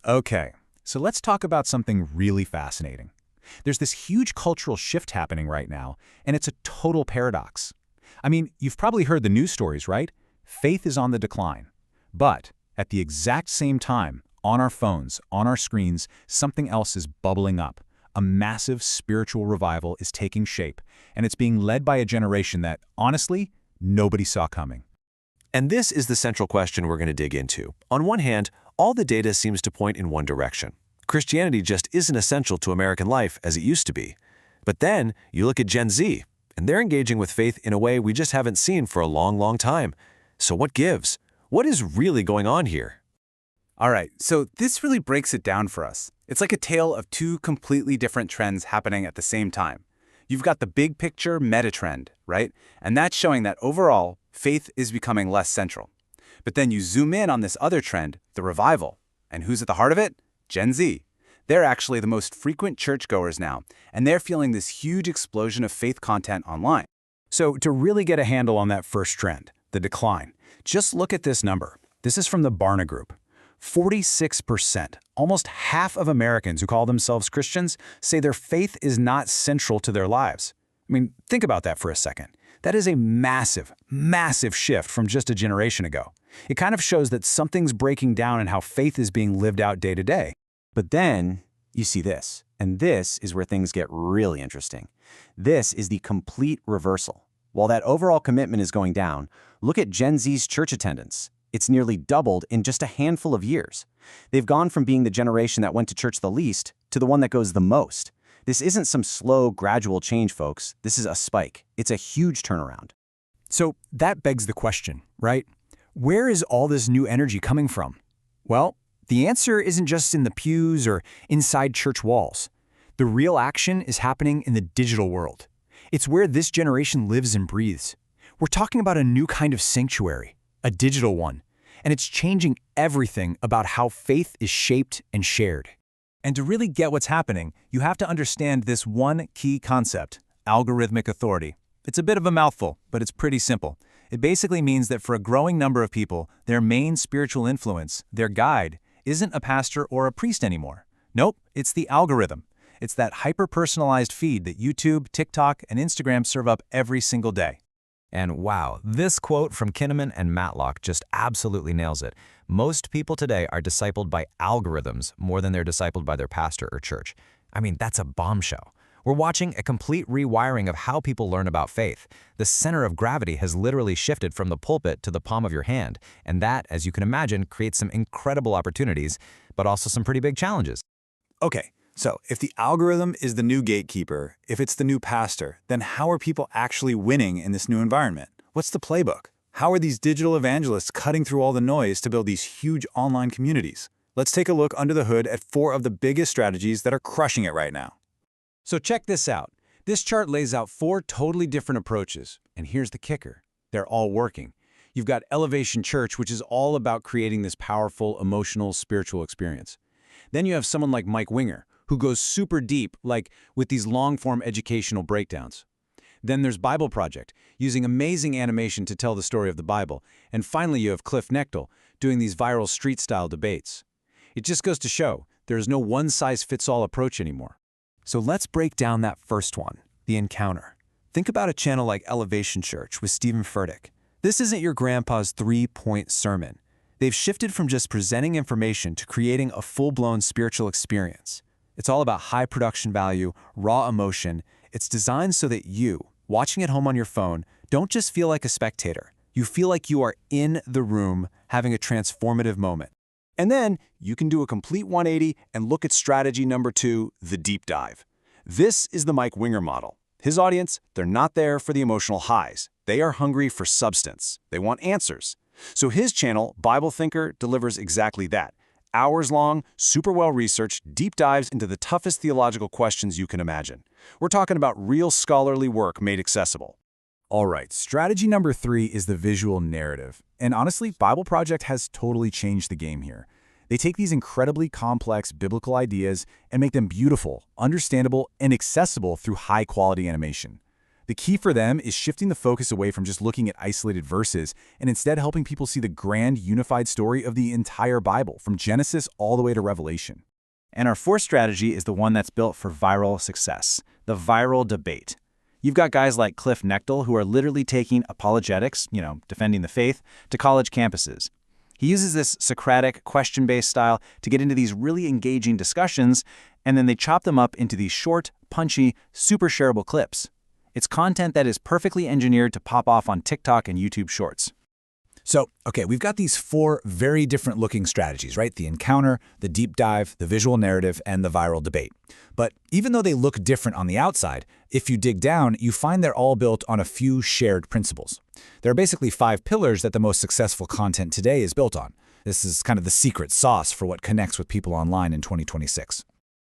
Okay, so let's talk about something really fascinating. There's this huge cultural shift happening right now, and it's a total paradox. I mean, you've probably heard the news stories, right? Faith is on the decline. But at the exact same time, on our phones, on our screens, something else is bubbling up. A massive spiritual revival is taking shape, and it's being led by a generation that, honestly, nobody saw coming. And this is the central question we're going to dig into. On one hand, all the data seems to point in one direction. Christianity just isn't essential to American life as it used to be. But then you look at Gen Z, and they're engaging with faith in a way we just haven't seen for a long, long time. So what gives? What is really going on here? All right, so this really breaks it down for us. It's like a tale of two completely different trends happening at the same time. You've got the big picture meta trend, right? And that's showing that overall, faith is becoming less central. But then you zoom in on this other trend, the revival. And who's at the heart of it? Gen Z. They're actually the most frequent churchgoers now, and they're feeling this huge explosion of faith content online. So to really get a handle on that first trend, the decline, just look at this number. This is from the Barna Group. 46%, almost half of Americans who call themselves Christians, say their faith is not central to their lives. I mean, think about that for a second. That is a massive, massive shift from just a generation ago. It kind of shows that something's breaking down in how faith is being lived out day to day. But then you see this, and this is where things get really interesting. This is the complete reversal. While that overall commitment is going down, look at Gen Z's church attendance. It's nearly doubled in just a handful of years. They've gone from being the generation that went to church the least to the one that goes the most. This isn't some slow, gradual change, folks. This is a spike. It's a huge turnaround. So that begs the question, right? Where is all this new energy coming from? Well, the answer isn't just in the pews or inside church walls. The real action is happening in the digital world. It's where this generation lives and breathes. We're talking about a new kind of sanctuary, a digital one, and it's changing everything about how faith is shaped and shared. And to really get what's happening, you have to understand this one key concept, algorithmic authority. It's a bit of a mouthful, but it's pretty simple. It basically means that for a growing number of people, their main spiritual influence, their guide, isn't a pastor or a priest anymore. Nope, it's the algorithm. It's that hyper-personalized feed that YouTube, TikTok, and Instagram serve up every single day. And wow, this quote from Kinnaman and Matlock just absolutely nails it. Most people today are discipled by algorithms more than they're discipled by their pastor or church. I mean, that's a bombshell. We're watching a complete rewiring of how people learn about faith. The center of gravity has literally shifted from the pulpit to the palm of your hand, and that, as you can imagine, creates some incredible opportunities, but also some pretty big challenges. Okay, so if the algorithm is the new gatekeeper, if it's the new pastor, then how are people actually winning in this new environment? What's the playbook? How are these digital evangelists cutting through all the noise to build these huge online communities? Let's take a look under the hood at 4 of the biggest strategies that are crushing it right now. So check this out. This chart lays out 4 totally different approaches, and here's the kicker. They're all working. You've got Elevation Church, which is all about creating this powerful, emotional, spiritual experience. Then you have someone like Mike Winger, who goes super deep, like with these long-form educational breakdowns. Then there's Bible Project, using amazing animation to tell the story of the Bible. And finally, you have Cliff Nechtel, doing these viral street-style debates. It just goes to show, there is no one-size-fits-all approach anymore. So let's break down that first one, the encounter. Think about a channel like Elevation Church with Stephen Furtick. This isn't your grandpa's 3-point sermon. They've shifted from just presenting information to creating a full-blown spiritual experience. It's all about high production value, raw emotion. It's designed so that you, watching at home on your phone, don't just feel like a spectator. You feel like you are in the room having a transformative moment. And then you can do a complete 180 and look at strategy number 2, the deep dive. This is the Mike Winger model. His audience, they're not there for the emotional highs. They are hungry for substance. They want answers. So his channel, Bible Thinker, delivers exactly that. Hours-long, super well-researched, deep dives into the toughest theological questions you can imagine. We're talking about real scholarly work made accessible. All right, strategy number 3 is the visual narrative. And honestly, Bible Project has totally changed the game here. They take these incredibly complex biblical ideas and make them beautiful, understandable, and accessible through high-quality animation. The key for them is shifting the focus away from just looking at isolated verses and instead helping people see the grand, unified story of the entire Bible, from Genesis all the way to Revelation. And our fourth strategy is the one that's built for viral success, the viral debate. You've got guys like Cliff Nechtel who are literally taking apologetics, defending the faith, to college campuses. He uses this Socratic, question-based style to get into these really engaging discussions, and then they chop them up into these short, punchy, super shareable clips. It's content that is perfectly engineered to pop off on TikTok and YouTube Shorts. So, okay, we've got these four very different looking strategies, right? The encounter, the deep dive, the visual narrative, and the viral debate. But even though they look different on the outside, if you dig down, you find they're all built on a few shared principles. There are basically 5 pillars that the most successful content today is built on. This is kind of the secret sauce for what connects with people online in 2026.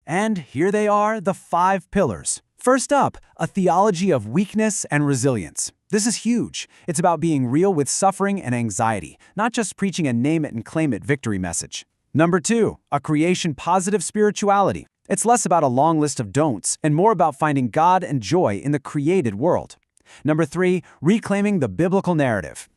And here they are, the 5 pillars. First up, a theology of weakness and resilience. This is huge. It's about being real with suffering and anxiety, not just preaching a name-it-and-claim-it victory message. Number 2, a creation-positive spirituality. It's less about a long list of don'ts and more about finding God and joy in the created world. Number 3, reclaiming the biblical narrative.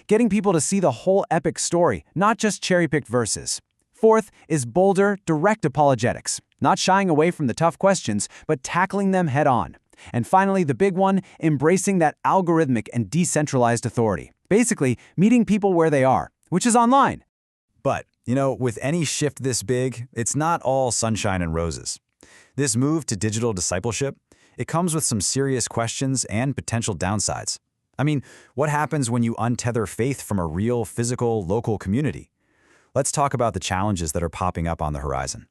Getting people to see the whole epic story, not just cherry-picked verses. Fourth is bolder, direct apologetics. Not shying away from the tough questions, but tackling them head-on. And finally, the big one, embracing that algorithmic and decentralized authority. Basically, meeting people where they are, which is online. But, with any shift this big, it's not all sunshine and roses. This move to digital discipleship, it comes with some serious questions and potential downsides. I mean, what happens when you untether faith from a real, physical, local community? Let's talk about the challenges that are popping up on the horizon.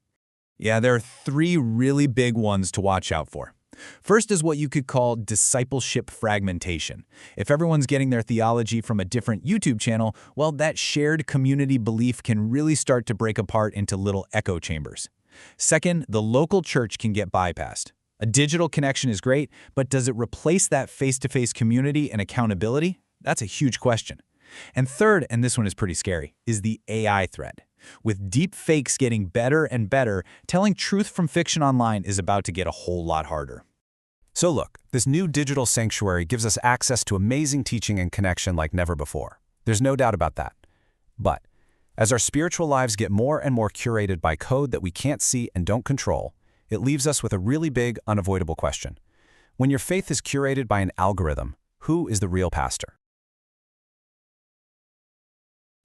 Yeah, there are 3 really big ones to watch out for. First is what you could call discipleship fragmentation. If everyone's getting their theology from a different YouTube channel, well, that shared community belief can really start to break apart into little echo chambers. Second, the local church can get bypassed. A digital connection is great, but does it replace that face-to-face community and accountability? That's a huge question. And third, and this one is pretty scary, is the AI threat. With deep fakes getting better and better, telling truth from fiction online is about to get a whole lot harder. So look, this new digital sanctuary gives us access to amazing teaching and connection like never before. There's no doubt about that. But as our spiritual lives get more and more curated by code that we can't see and don't control, it leaves us with a really big, unavoidable question. When your faith is curated by an algorithm, who is the real pastor?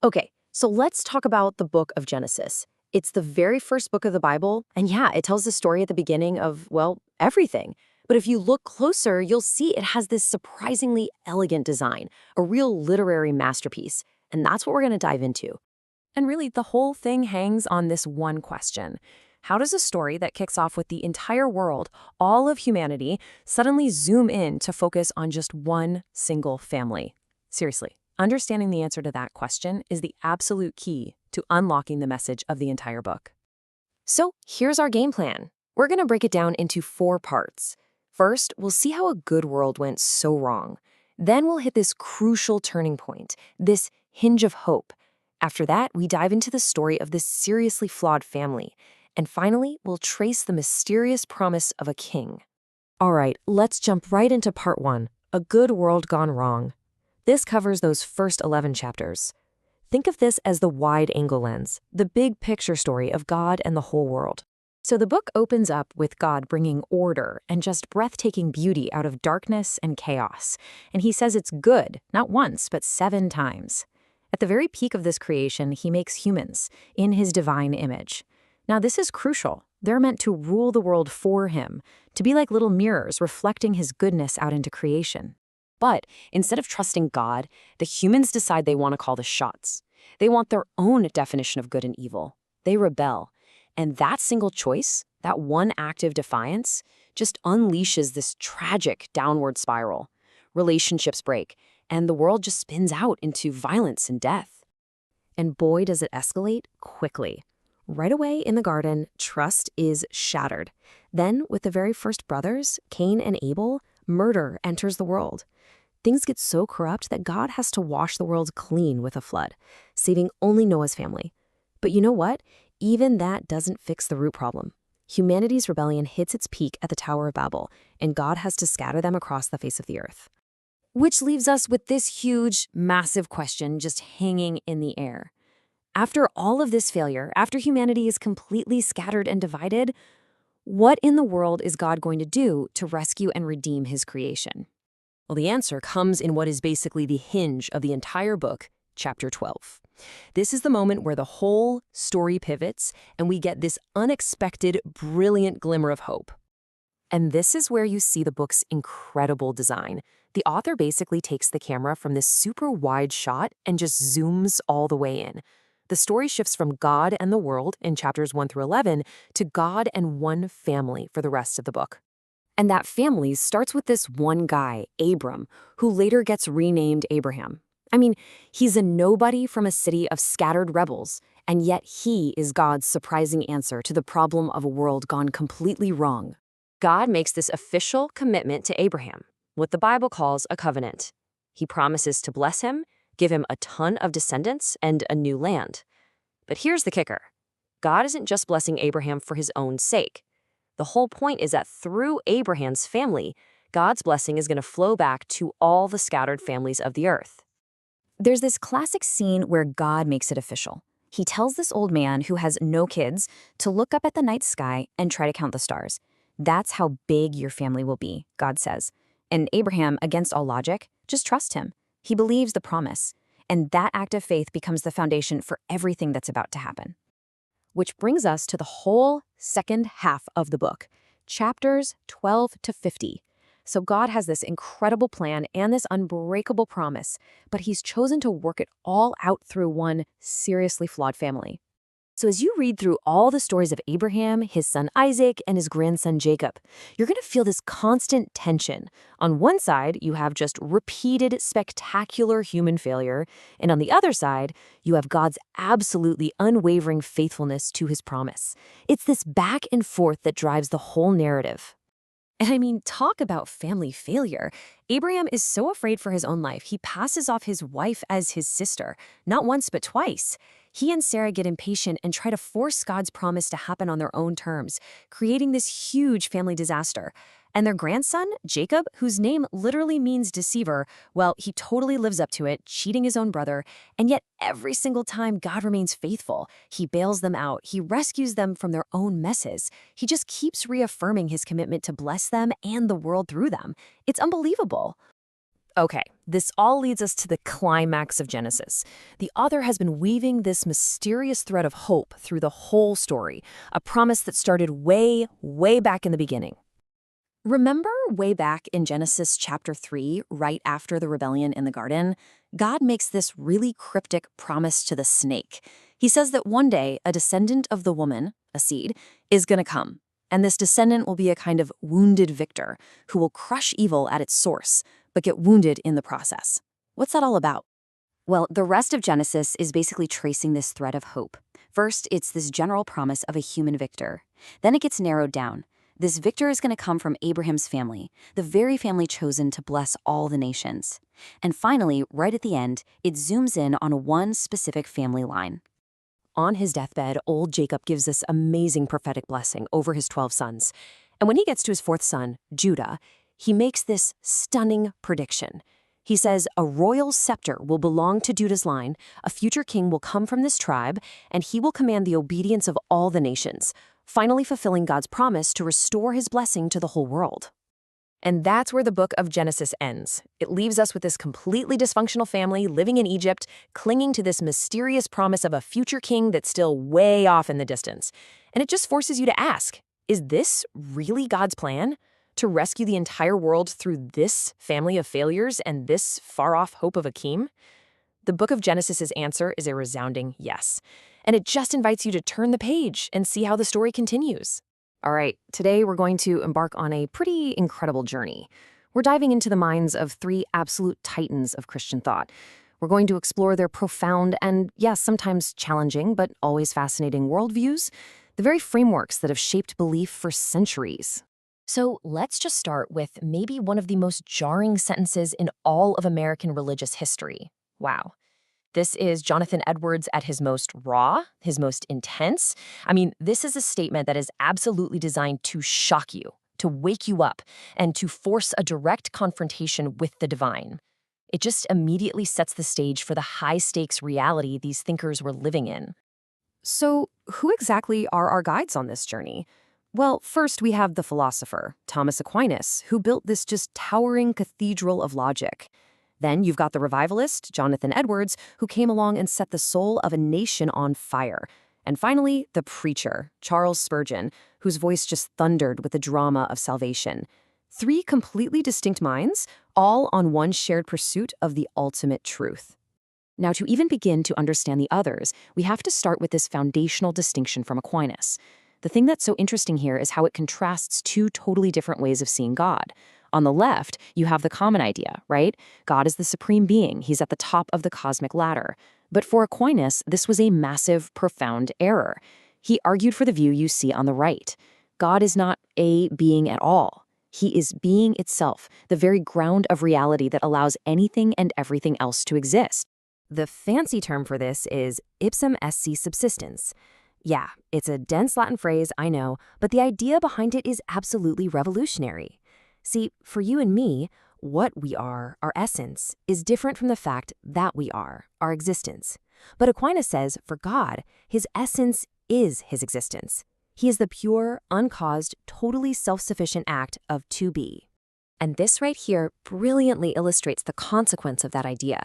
Okay, so let's talk about the book of Genesis. It's the very first book of the Bible, and yeah, it tells the story at the beginning of, well, everything. But if you look closer, you'll see it has this surprisingly elegant design, a real literary masterpiece, and that's what we're going to dive into. And really, the whole thing hangs on this one question. How does a story that kicks off with the entire world, all of humanity, suddenly zoom in to focus on just one single family? Seriously, understanding the answer to that question is the absolute key to unlocking the message of the entire book. So here's our game plan. We're going to break it down into 4 parts. First, we'll see how a good world went so wrong. Then we'll hit this crucial turning point, this hinge of hope. After that, we dive into the story of this seriously flawed family. And finally, we'll trace the mysterious promise of a king. All right, let's jump right into part 1, A Good World Gone Wrong. This covers those first 11 chapters. Think of this as the wide-angle lens, the big picture story of God and the whole world. So the book opens up with God bringing order and just breathtaking beauty out of darkness and chaos. And he says it's good, not once, but 7 times. At the very peak of this creation, he makes humans in his divine image. Now, this is crucial. They're meant to rule the world for him, to be like little mirrors reflecting his goodness out into creation. But instead of trusting God, the humans decide they want to call the shots. They want their own definition of good and evil. They rebel. And that single choice, that one act of defiance, just unleashes this tragic downward spiral. Relationships break, and the world just spins out into violence and death. And boy, does it escalate quickly. Right away in the garden, trust is shattered. Then, with the very first brothers, Cain and Abel, murder enters the world. Things get so corrupt that God has to wash the world clean with a flood, saving only Noah's family. But you know what? Even that doesn't fix the root problem. humanity's rebellion hits its peak at the Tower of Babel, and God has to scatter them across the face of the earth. Which leaves us with this huge, massive question just hanging in the air. After all of this failure, after humanity is completely scattered and divided, what in the world is God going to do to rescue and redeem his creation? Well, the answer comes in what is basically the hinge of the entire book, chapter 12. This is the moment where the whole story pivots and we get this unexpected, brilliant glimmer of hope. And this is where you see the book's incredible design. The author basically takes the camera from this super wide shot and just zooms all the way in. The story shifts from God and the world in chapters 1 through 11 to God and one family for the rest of the book. And that family starts with this one guy, Abram, who later gets renamed Abraham. I mean, he's a nobody from a city of scattered rebels, and yet he is God's surprising answer to the problem of a world gone completely wrong. God makes this official commitment to Abraham, what the Bible calls a covenant. He promises to bless him, give him a ton of descendants, and a new land. But here's the kicker. God isn't just blessing Abraham for his own sake. The whole point is that through Abraham's family, God's blessing is going to flow back to all the scattered families of the earth. There's this classic scene where God makes it official. He tells this old man who has no kids to look up at the night sky and try to count the stars. That's how big your family will be, God says. And Abraham, against all logic, just trusts him. He believes the promise. And that act of faith becomes the foundation for everything that's about to happen. Which brings us to the whole second half of the book, chapters 12 to 50. So God has this incredible plan and this unbreakable promise, but he's chosen to work it all out through one seriously flawed family. So as you read through all the stories of Abraham, his son Isaac, and his grandson Jacob, you're going to feel this constant tension. On one side, you have just repeated, spectacular human failure, and on the other side, you have God's absolutely unwavering faithfulness to his promise. It's this back and forth that drives the whole narrative. And I mean, talk about family failure. Abraham is so afraid for his own life, he passes off his wife as his sister, not once but twice. He and Sarah get impatient and try to force God's promise to happen on their own terms, creating this huge family disaster. And their grandson, Jacob, whose name literally means deceiver, well, he totally lives up to it, cheating his own brother. And yet every single time God remains faithful, he bails them out, he rescues them from their own messes. He just keeps reaffirming his commitment to bless them and the world through them. It's unbelievable. Okay, this all leads us to the climax of Genesis. The author has been weaving this mysterious thread of hope through the whole story, a promise that started way, way back in the beginning. Remember way back in Genesis chapter 3, right after the rebellion in the garden? God makes this really cryptic promise to the snake. He says that one day a descendant of the woman, a seed, is going to come. And this descendant will be a kind of wounded victor who will crush evil at its source, but get wounded in the process. What's that all about? Well, the rest of Genesis is basically tracing this thread of hope. First, it's this general promise of a human victor. Then it gets narrowed down. This victor is going to come from Abraham's family, the very family chosen to bless all the nations. And finally, right at the end, it zooms in on one specific family line. On his deathbed, old Jacob gives this amazing prophetic blessing over his 12 sons. And when he gets to his fourth son, Judah, he makes this stunning prediction. He says a royal scepter will belong to Judah's line, a future king will come from this tribe, and he will command the obedience of all the nations, finally fulfilling God's promise to restore his blessing to the whole world. And that's where the book of Genesis ends. It leaves us with this completely dysfunctional family living in Egypt, clinging to this mysterious promise of a future king that's still way off in the distance. And it just forces you to ask, is this really God's plan? To rescue the entire world through this family of failures and this far-off hope of a king? The book of Genesis' answer is a resounding yes. And it just invites you to turn the page and see how the story continues. All right, today we're going to embark on a pretty incredible journey. We're diving into the minds of three absolute titans of Christian thought. We're going to explore their profound and, yes, sometimes challenging, but always fascinating worldviews, the very frameworks that have shaped belief for centuries. So let's just start with maybe one of the most jarring sentences in all of American religious history. Wow. This is Jonathan Edwards at his most raw, his most intense. I mean, this is a statement that is absolutely designed to shock you, to wake you up, and to force a direct confrontation with the divine. It just immediately sets the stage for the high-stakes reality these thinkers were living in. So, who exactly are our guides on this journey? Well, first we have the philosopher, Thomas Aquinas, who built this just towering cathedral of logic. Then you've got the revivalist, Jonathan Edwards, who came along and set the soul of a nation on fire. And finally, the preacher, Charles Spurgeon, whose voice just thundered with the drama of salvation. 3 completely distinct minds, all on one shared pursuit of the ultimate truth. Now, to even begin to understand the others, we have to start with this foundational distinction from Aquinas. The thing that's so interesting here is how it contrasts 2 totally different ways of seeing God. On the left, you have the common idea, right? God is the supreme being. He's at the top of the cosmic ladder. But for Aquinas, this was a massive, profound error. He argued for the view you see on the right. God is not a being at all. He is being itself, the very ground of reality that allows anything and everything else to exist. The fancy term for this is ipsum esse subsistens. Yeah, it's a dense Latin phrase, I know, but the idea behind it is absolutely revolutionary. See, for you and me, what we are, our essence, is different from the fact that we are, our existence. But Aquinas says, for God, his essence is his existence. He is the pure, uncaused, totally self-sufficient act of to be. And this right here brilliantly illustrates the consequence of that idea.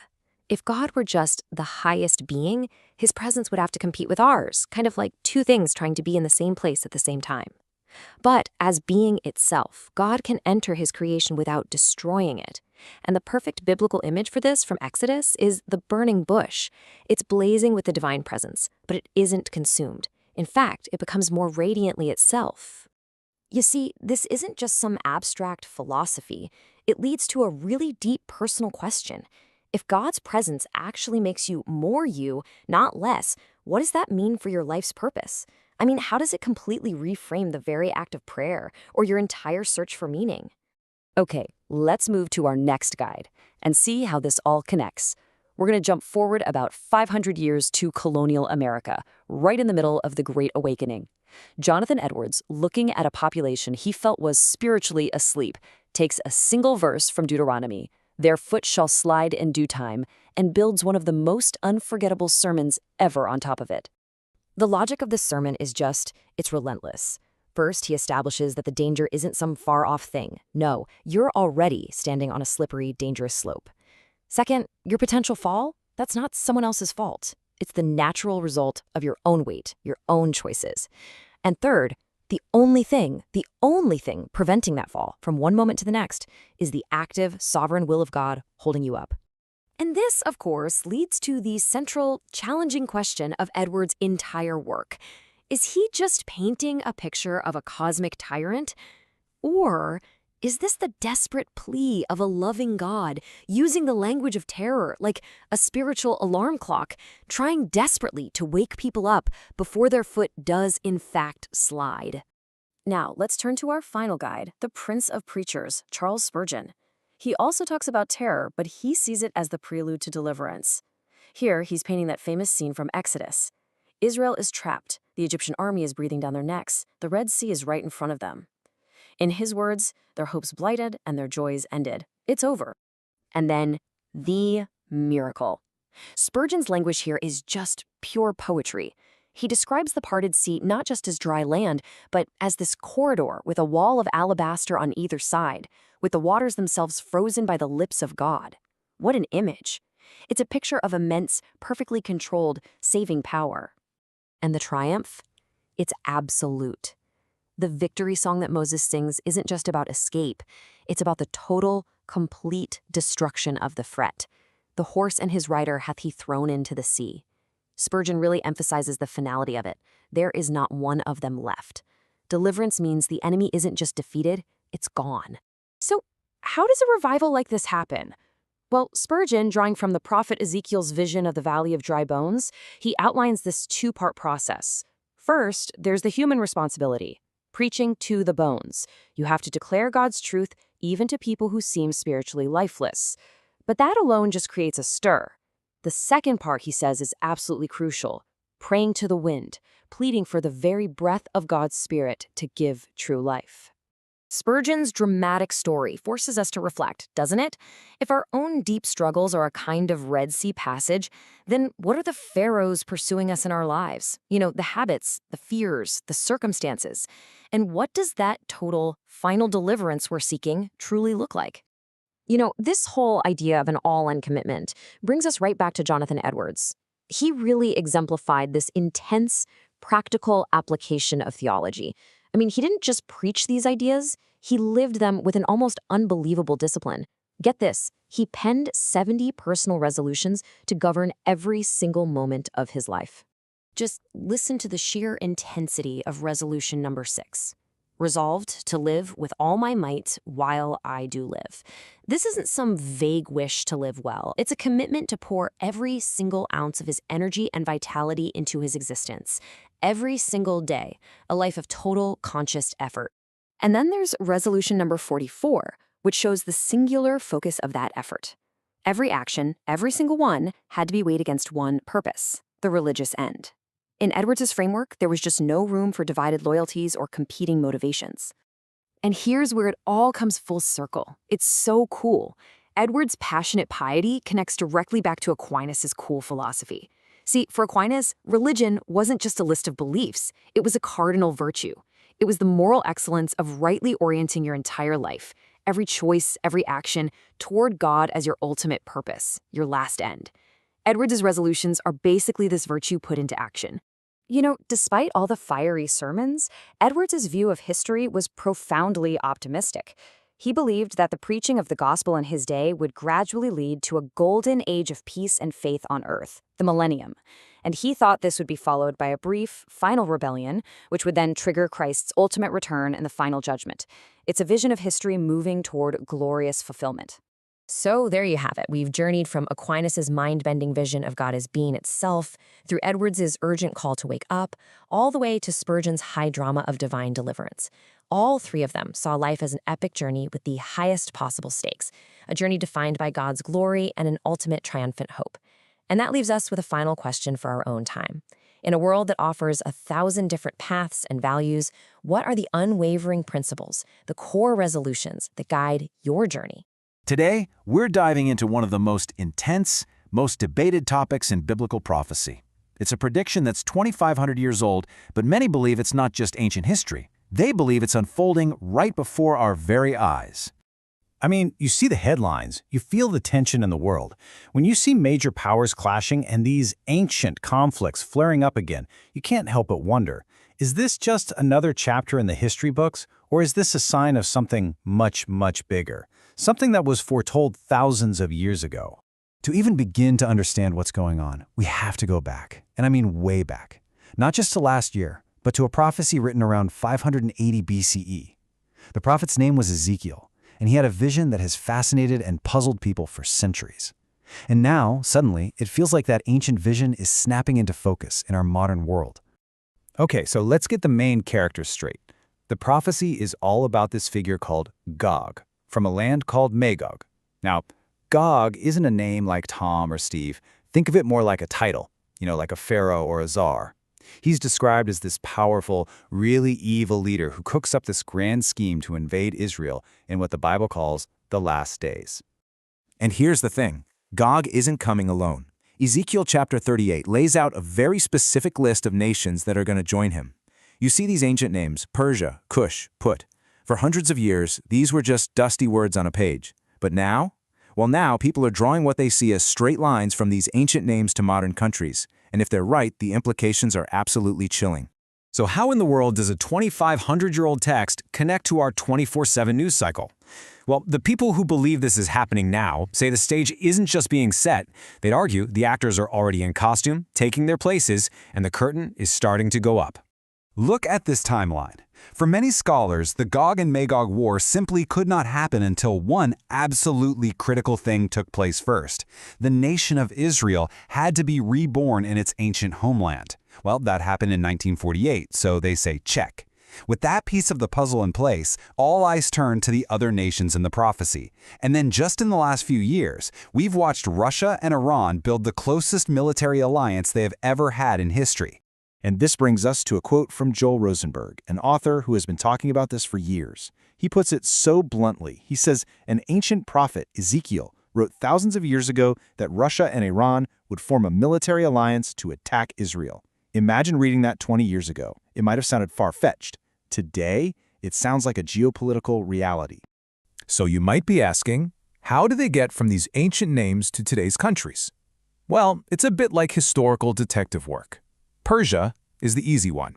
If God were just the highest being, his presence would have to compete with ours, kind of like 2 things trying to be in the same place at the same time. But as being itself, God can enter his creation without destroying it. And the perfect biblical image for this from Exodus is the burning bush. It's blazing with the divine presence, but it isn't consumed. In fact, it becomes more radiantly itself. You see, this isn't just some abstract philosophy. It leads to a really deep personal question. If God's presence actually makes you more you, not less, what does that mean for your life's purpose? I mean, how does it completely reframe the very act of prayer or your entire search for meaning? Okay, let's move to our next guide and see how this all connects. We're going to jump forward about 500 years to colonial America, right in the middle of the Great Awakening. Jonathan Edwards, looking at a population he felt was spiritually asleep, takes a single verse from Deuteronomy, "Their foot shall slide in due time," and builds one of the most unforgettable sermons ever on top of it. The logic of this sermon is just, it's relentless. First, he establishes that the danger isn't some far-off thing. No, you're already standing on a slippery, dangerous slope. Second, your potential fall, that's not someone else's fault. It's the natural result of your own weight, your own choices. And third, the only thing preventing that fall from one moment to the next is the active, sovereign will of God holding you up. And this, of course, leads to the central, challenging question of Edwards' entire work. Is he just painting a picture of a cosmic tyrant? Or is this the desperate plea of a loving God, using the language of terror like a spiritual alarm clock, trying desperately to wake people up before their foot does in fact slide? Now, let's turn to our final guide, the Prince of Preachers, Charles Spurgeon. He also talks about terror, but he sees it as the prelude to deliverance. Here, he's painting that famous scene from Exodus. Israel is trapped. The Egyptian army is breathing down their necks. The Red Sea is right in front of them. In his words, their hopes blighted and their joys ended. It's over. And then, the miracle. Spurgeon's language here is just pure poetry. He describes the parted sea not just as dry land, but as this corridor with a wall of alabaster on either side, with the waters themselves frozen by the lips of God. What an image! It's a picture of immense, perfectly controlled, saving power. And the triumph? It's absolute. The victory song that Moses sings isn't just about escape. It's about the total, complete destruction of the fret. The horse and his rider hath he thrown into the sea. Spurgeon really emphasizes the finality of it. There is not one of them left. Deliverance means the enemy isn't just defeated, it's gone. So, how does a revival like this happen? Well, Spurgeon, drawing from the prophet Ezekiel's vision of the Valley of Dry Bones, he outlines this 2-part process. First, there's the human responsibility, preaching to the bones. You have to declare God's truth even to people who seem spiritually lifeless. But that alone just creates a stir. The second part, he says, is absolutely crucial. Praying to the wind, pleading for the very breath of God's Spirit to give true life. Spurgeon's dramatic story forces us to reflect, doesn't it? If our own deep struggles are a kind of Red Sea passage, then what are the pharaohs pursuing us in our lives? The habits, the fears, the circumstances. And what does that total final deliverance we're seeking truly look like? This whole idea of an all-in commitment brings us right back to Jonathan Edwards. He really exemplified this intense, practical application of theology. He didn't just preach these ideas, he lived them with an almost unbelievable discipline. Get this, he penned 70 personal resolutions to govern every single moment of his life. Just listen to the sheer intensity of resolution number 6. Resolved to live with all my might while I do live. This isn't some vague wish to live well. It's a commitment to pour every single ounce of his energy and vitality into his existence. Every single day, a life of total conscious effort. And then there's resolution number 44, which shows the singular focus of that effort. Every action, every single one, had to be weighed against one purpose, the religious end. In Edwards' framework, there was just no room for divided loyalties or competing motivations. And here's where it all comes full circle. It's so cool. Edwards' passionate piety connects directly back to Aquinas' cool philosophy. See, for Aquinas, religion wasn't just a list of beliefs. It was a cardinal virtue. It was the moral excellence of rightly orienting your entire life, every choice, every action, toward God as your ultimate purpose, your last end. Edwards' resolutions are basically this virtue put into action. Despite all the fiery sermons, Edwards' view of history was profoundly optimistic. He believed that the preaching of the gospel in his day would gradually lead to a golden age of peace and faith on earth, the millennium. And he thought this would be followed by a brief, final rebellion, which would then trigger Christ's ultimate return and the final judgment. It's a vision of history moving toward glorious fulfillment. So there you have it. We've journeyed from Aquinas' mind-bending vision of God as being itself, through Edwards' urgent call to wake up, all the way to Spurgeon's high drama of divine deliverance. All three of them saw life as an epic journey with the highest possible stakes, a journey defined by God's glory and an ultimate triumphant hope. And that leaves us with a final question for our own time. In a world that offers 1,000 different paths and values, what are the unwavering principles, the core resolutions that guide your journey? Today, we're diving into one of the most intense, most debated topics in biblical prophecy. It's a prediction that's 2,500 years old, but many believe it's not just ancient history. They believe it's unfolding right before our very eyes. You see the headlines, you feel the tension in the world. When you see major powers clashing and these ancient conflicts flaring up again, you can't help but wonder, is this just another chapter in the history books, or is this a sign of something much, much bigger? Something that was foretold thousands of years ago. To even begin to understand what's going on, we have to go back, and I mean way back. Not just to last year, but to a prophecy written around 580 BCE. The prophet's name was Ezekiel, and he had a vision that has fascinated and puzzled people for centuries. And now, suddenly, it feels like that ancient vision is snapping into focus in our modern world. Okay, so let's get the main characters straight. The prophecy is all about this figure called Gog, from a land called Magog. Now, Gog isn't a name like Tom or Steve. Think of it more like a title, like a pharaoh or a czar. He's described as this powerful, really evil leader who cooks up this grand scheme to invade Israel in what the Bible calls the last days. And here's the thing, Gog isn't coming alone. Ezekiel chapter 38 lays out a very specific list of nations that are going to join him. You see these ancient names, Persia, Cush, Put. For hundreds of years, these were just dusty words on a page. But now? Well, now people are drawing what they see as straight lines from these ancient names to modern countries. And if they're right, the implications are absolutely chilling. So how in the world does a 2,500-year-old text connect to our 24/7 news cycle? Well, the people who believe this is happening now say the stage isn't just being set. They'd argue the actors are already in costume, taking their places, and the curtain is starting to go up. Look at this timeline. For many scholars, the Gog and Magog war simply could not happen until one absolutely critical thing took place first. The nation of Israel had to be reborn in its ancient homeland. Well, that happened in 1948, so they say check. With that piece of the puzzle in place, all eyes turn to the other nations in the prophecy. And then just in the last few years, we've watched Russia and Iran build the closest military alliance they have ever had in history. And this brings us to a quote from Joel Rosenberg, an author who has been talking about this for years. He puts it so bluntly. He says, an ancient prophet, Ezekiel, wrote thousands of years ago that Russia and Iran would form a military alliance to attack Israel. Imagine reading that 20 years ago. It might have sounded far-fetched. Today, it sounds like a geopolitical reality. So you might be asking, how do they get from these ancient names to today's countries? Well, it's a bit like historical detective work. Persia is the easy one.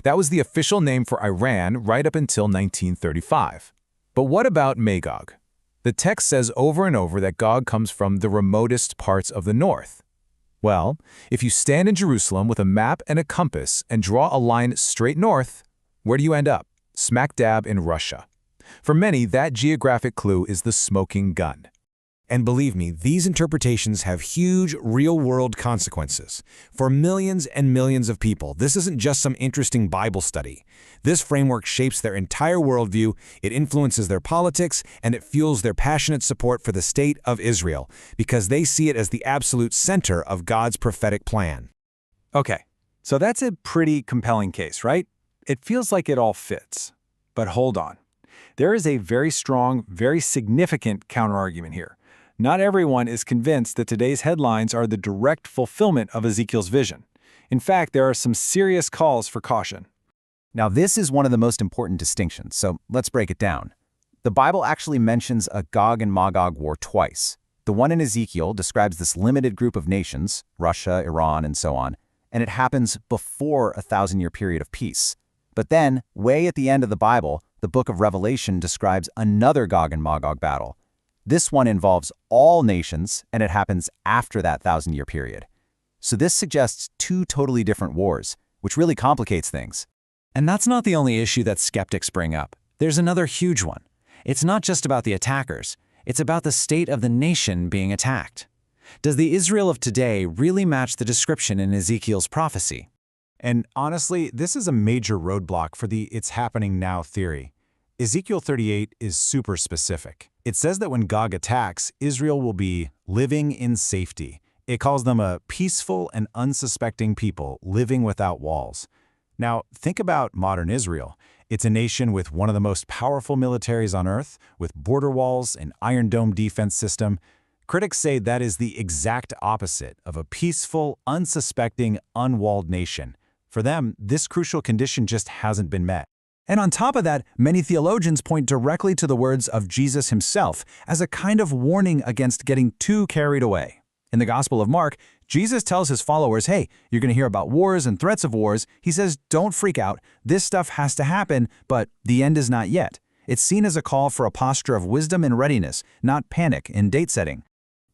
That was the official name for Iran right up until 1935. But what about Magog? The text says over and over that Gog comes from the remotest parts of the north. Well, if you stand in Jerusalem with a map and a compass and draw a line straight north, where do you end up? Smack dab in Russia. For many, that geographic clue is the smoking gun. And believe me, these interpretations have huge, real-world consequences. For millions and millions of people, this isn't just some interesting Bible study. This framework shapes their entire worldview, it influences their politics, and it fuels their passionate support for the state of Israel, because they see it as the absolute center of God's prophetic plan. Okay, so that's a pretty compelling case, right? It feels like it all fits. But hold on. There is a very strong, very significant counterargument here. Not everyone is convinced that today's headlines are the direct fulfillment of Ezekiel's vision. In fact, there are some serious calls for caution. Now, this is one of the most important distinctions, so let's break it down. The Bible actually mentions a Gog and Magog war twice. The one in Ezekiel describes this limited group of nations, Russia, Iran, and so on, and it happens before a 1,000-year period of peace. But then, way at the end of the Bible, the book of Revelation describes another Gog and Magog battle. This one involves all nations, and it happens after that 1,000-year period. So this suggests two totally different wars, which really complicates things. And that's not the only issue that skeptics bring up. There's another huge one. It's not just about the attackers. It's about the state of the nation being attacked. Does the Israel of today really match the description in Ezekiel's prophecy? And honestly, this is a major roadblock for the "it's happening now" theory. Ezekiel 38 is super specific. It says that when Gog attacks, Israel will be living in safety. It calls them a peaceful and unsuspecting people living without walls. Now, think about modern Israel. It's a nation with one of the most powerful militaries on earth, with border walls, an Iron Dome defense system. Critics say that is the exact opposite of a peaceful, unsuspecting, unwalled nation. For them, this crucial condition just hasn't been met. And on top of that, many theologians point directly to the words of Jesus himself as a kind of warning against getting too carried away. In the Gospel of Mark, Jesus tells his followers, hey, you're going to hear about wars and threats of wars. He says, don't freak out. This stuff has to happen, but the end is not yet. It's seen as a call for a posture of wisdom and readiness, not panic in date setting.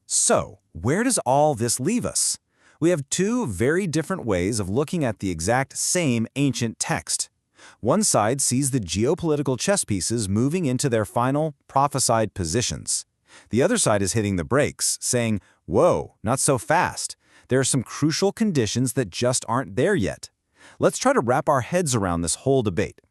So, where does all this leave us? We have two very different ways of looking at the exact same ancient text. One side sees the geopolitical chess pieces moving into their final, prophesied positions. The other side is hitting the brakes, saying, whoa, not so fast. There are some crucial conditions that just aren't there yet. Let's try to wrap our heads around this whole debate.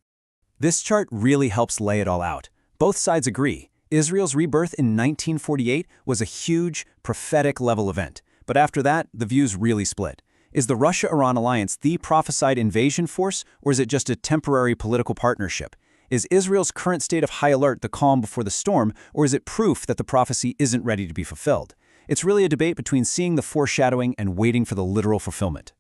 This chart really helps lay it all out. Both sides agree. Israel's rebirth in 1948 was a huge, prophetic-level event. But after that, the views really split. Is the Russia-Iran alliance the prophesied invasion force, or is it just a temporary political partnership? Is Israel's current state of high alert the calm before the storm, or is it proof that the prophecy isn't ready to be fulfilled? It's really a debate between seeing the foreshadowing and waiting for the literal fulfillment.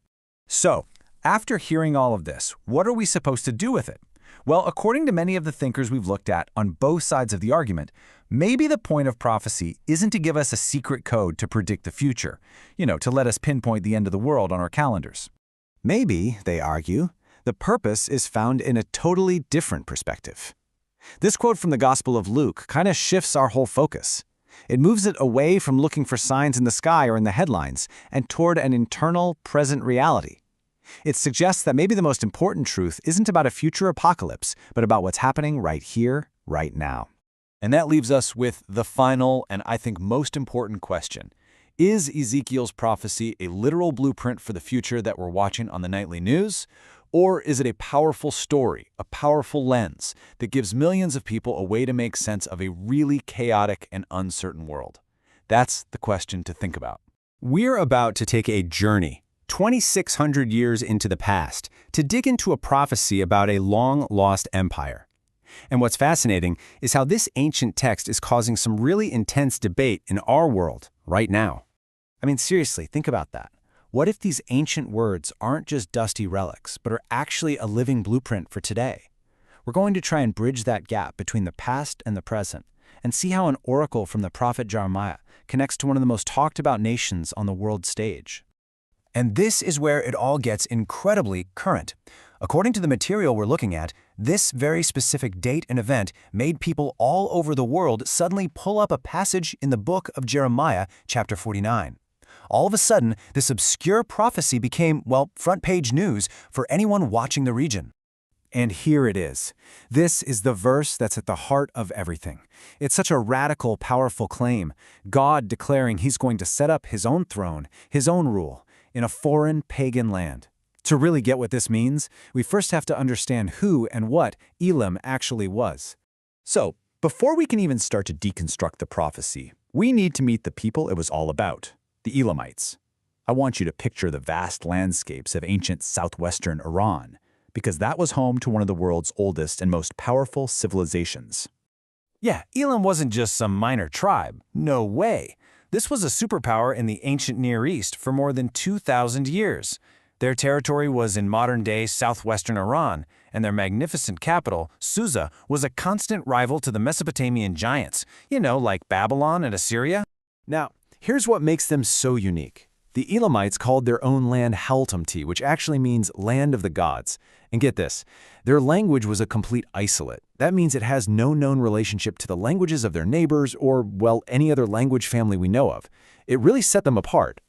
So, after hearing all of this, what are we supposed to do with it? Well, according to many of the thinkers we've looked at on both sides of the argument, maybe the point of prophecy isn't to give us a secret code to predict the future, to let us pinpoint the end of the world on our calendars. Maybe, they argue, the purpose is found in a totally different perspective. This quote from the Gospel of Luke kind of shifts our whole focus. It moves it away from looking for signs in the sky or in the headlines and toward an internal, present reality. It suggests that maybe the most important truth isn't about a future apocalypse, but about what's happening right here, right now. And that leaves us with the final and I think most important question. Is Ezekiel's prophecy a literal blueprint for the future that we're watching on the nightly news? Or is it a powerful story, a powerful lens that gives millions of people a way to make sense of a really chaotic and uncertain world? That's the question to think about. We're about to take a journey 2,600 years into the past to dig into a prophecy about a long-lost empire. And what's fascinating is how this ancient text is causing some really intense debate in our world right now. I mean, seriously, think about that. What if these ancient words aren't just dusty relics, but are actually a living blueprint for today? We're going to try and bridge that gap between the past and the present, and see how an oracle from the prophet Jeremiah connects to one of the most talked about nations on the world stage. And this is where it all gets incredibly current. According to the material we're looking at, this very specific date and event made people all over the world suddenly pull up a passage in the book of Jeremiah, chapter 49. All of a sudden, this obscure prophecy became, well, front-page news for anyone watching the region. And here it is. This is the verse that's at the heart of everything. It's such a radical, powerful claim. God declaring He's going to set up His own throne, His own rule, in a foreign, pagan land. To really get what this means, we first have to understand who and what Elam actually was. So, before we can even start to deconstruct the prophecy, we need to meet the people it was all about, the Elamites. I want you to picture the vast landscapes of ancient southwestern Iran, because that was home to one of the world's oldest and most powerful civilizations. Yeah, Elam wasn't just some minor tribe. No way. This was a superpower in the ancient Near East for more than 2,000 years. Their territory was in modern-day southwestern Iran, and their magnificent capital, Susa, was a constant rival to the Mesopotamian giants, like Babylon and Assyria. Now, here's what makes them so unique. The Elamites called their own land Haltamti, which actually means land of the gods. And get this, their language was a complete isolate. That means it has no known relationship to the languages of their neighbors or, well, any other language family we know of. It really set them apart.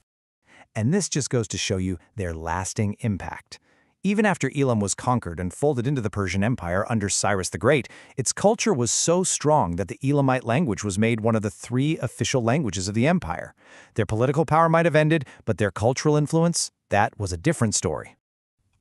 And this just goes to show you their lasting impact. Even after Elam was conquered and folded into the Persian Empire under Cyrus the Great, its culture was so strong that the Elamite language was made one of the 3 official languages of the empire. Their political power might have ended, but their cultural influence, that was a different story.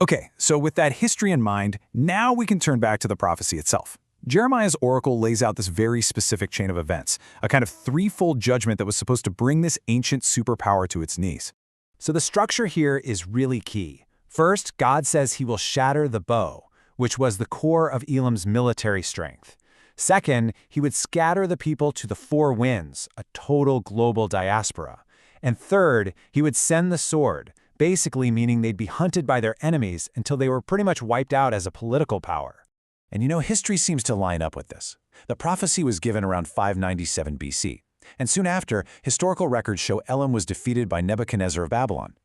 Okay, so with that history in mind, now we can turn back to the prophecy itself. Jeremiah's oracle lays out this very specific chain of events, a kind of threefold judgment that was supposed to bring this ancient superpower to its knees. So the structure here is really key. First, God says He will shatter the bow, which was the core of Elam's military strength. Second, He would scatter the people to the 4 winds, a total global diaspora. And third, He would send the sword, basically meaning they'd be hunted by their enemies until they were pretty much wiped out as a political power. And history seems to line up with this. The prophecy was given around 597 BC. And soon after, historical records show Elam was defeated by Nebuchadnezzar of Babylon.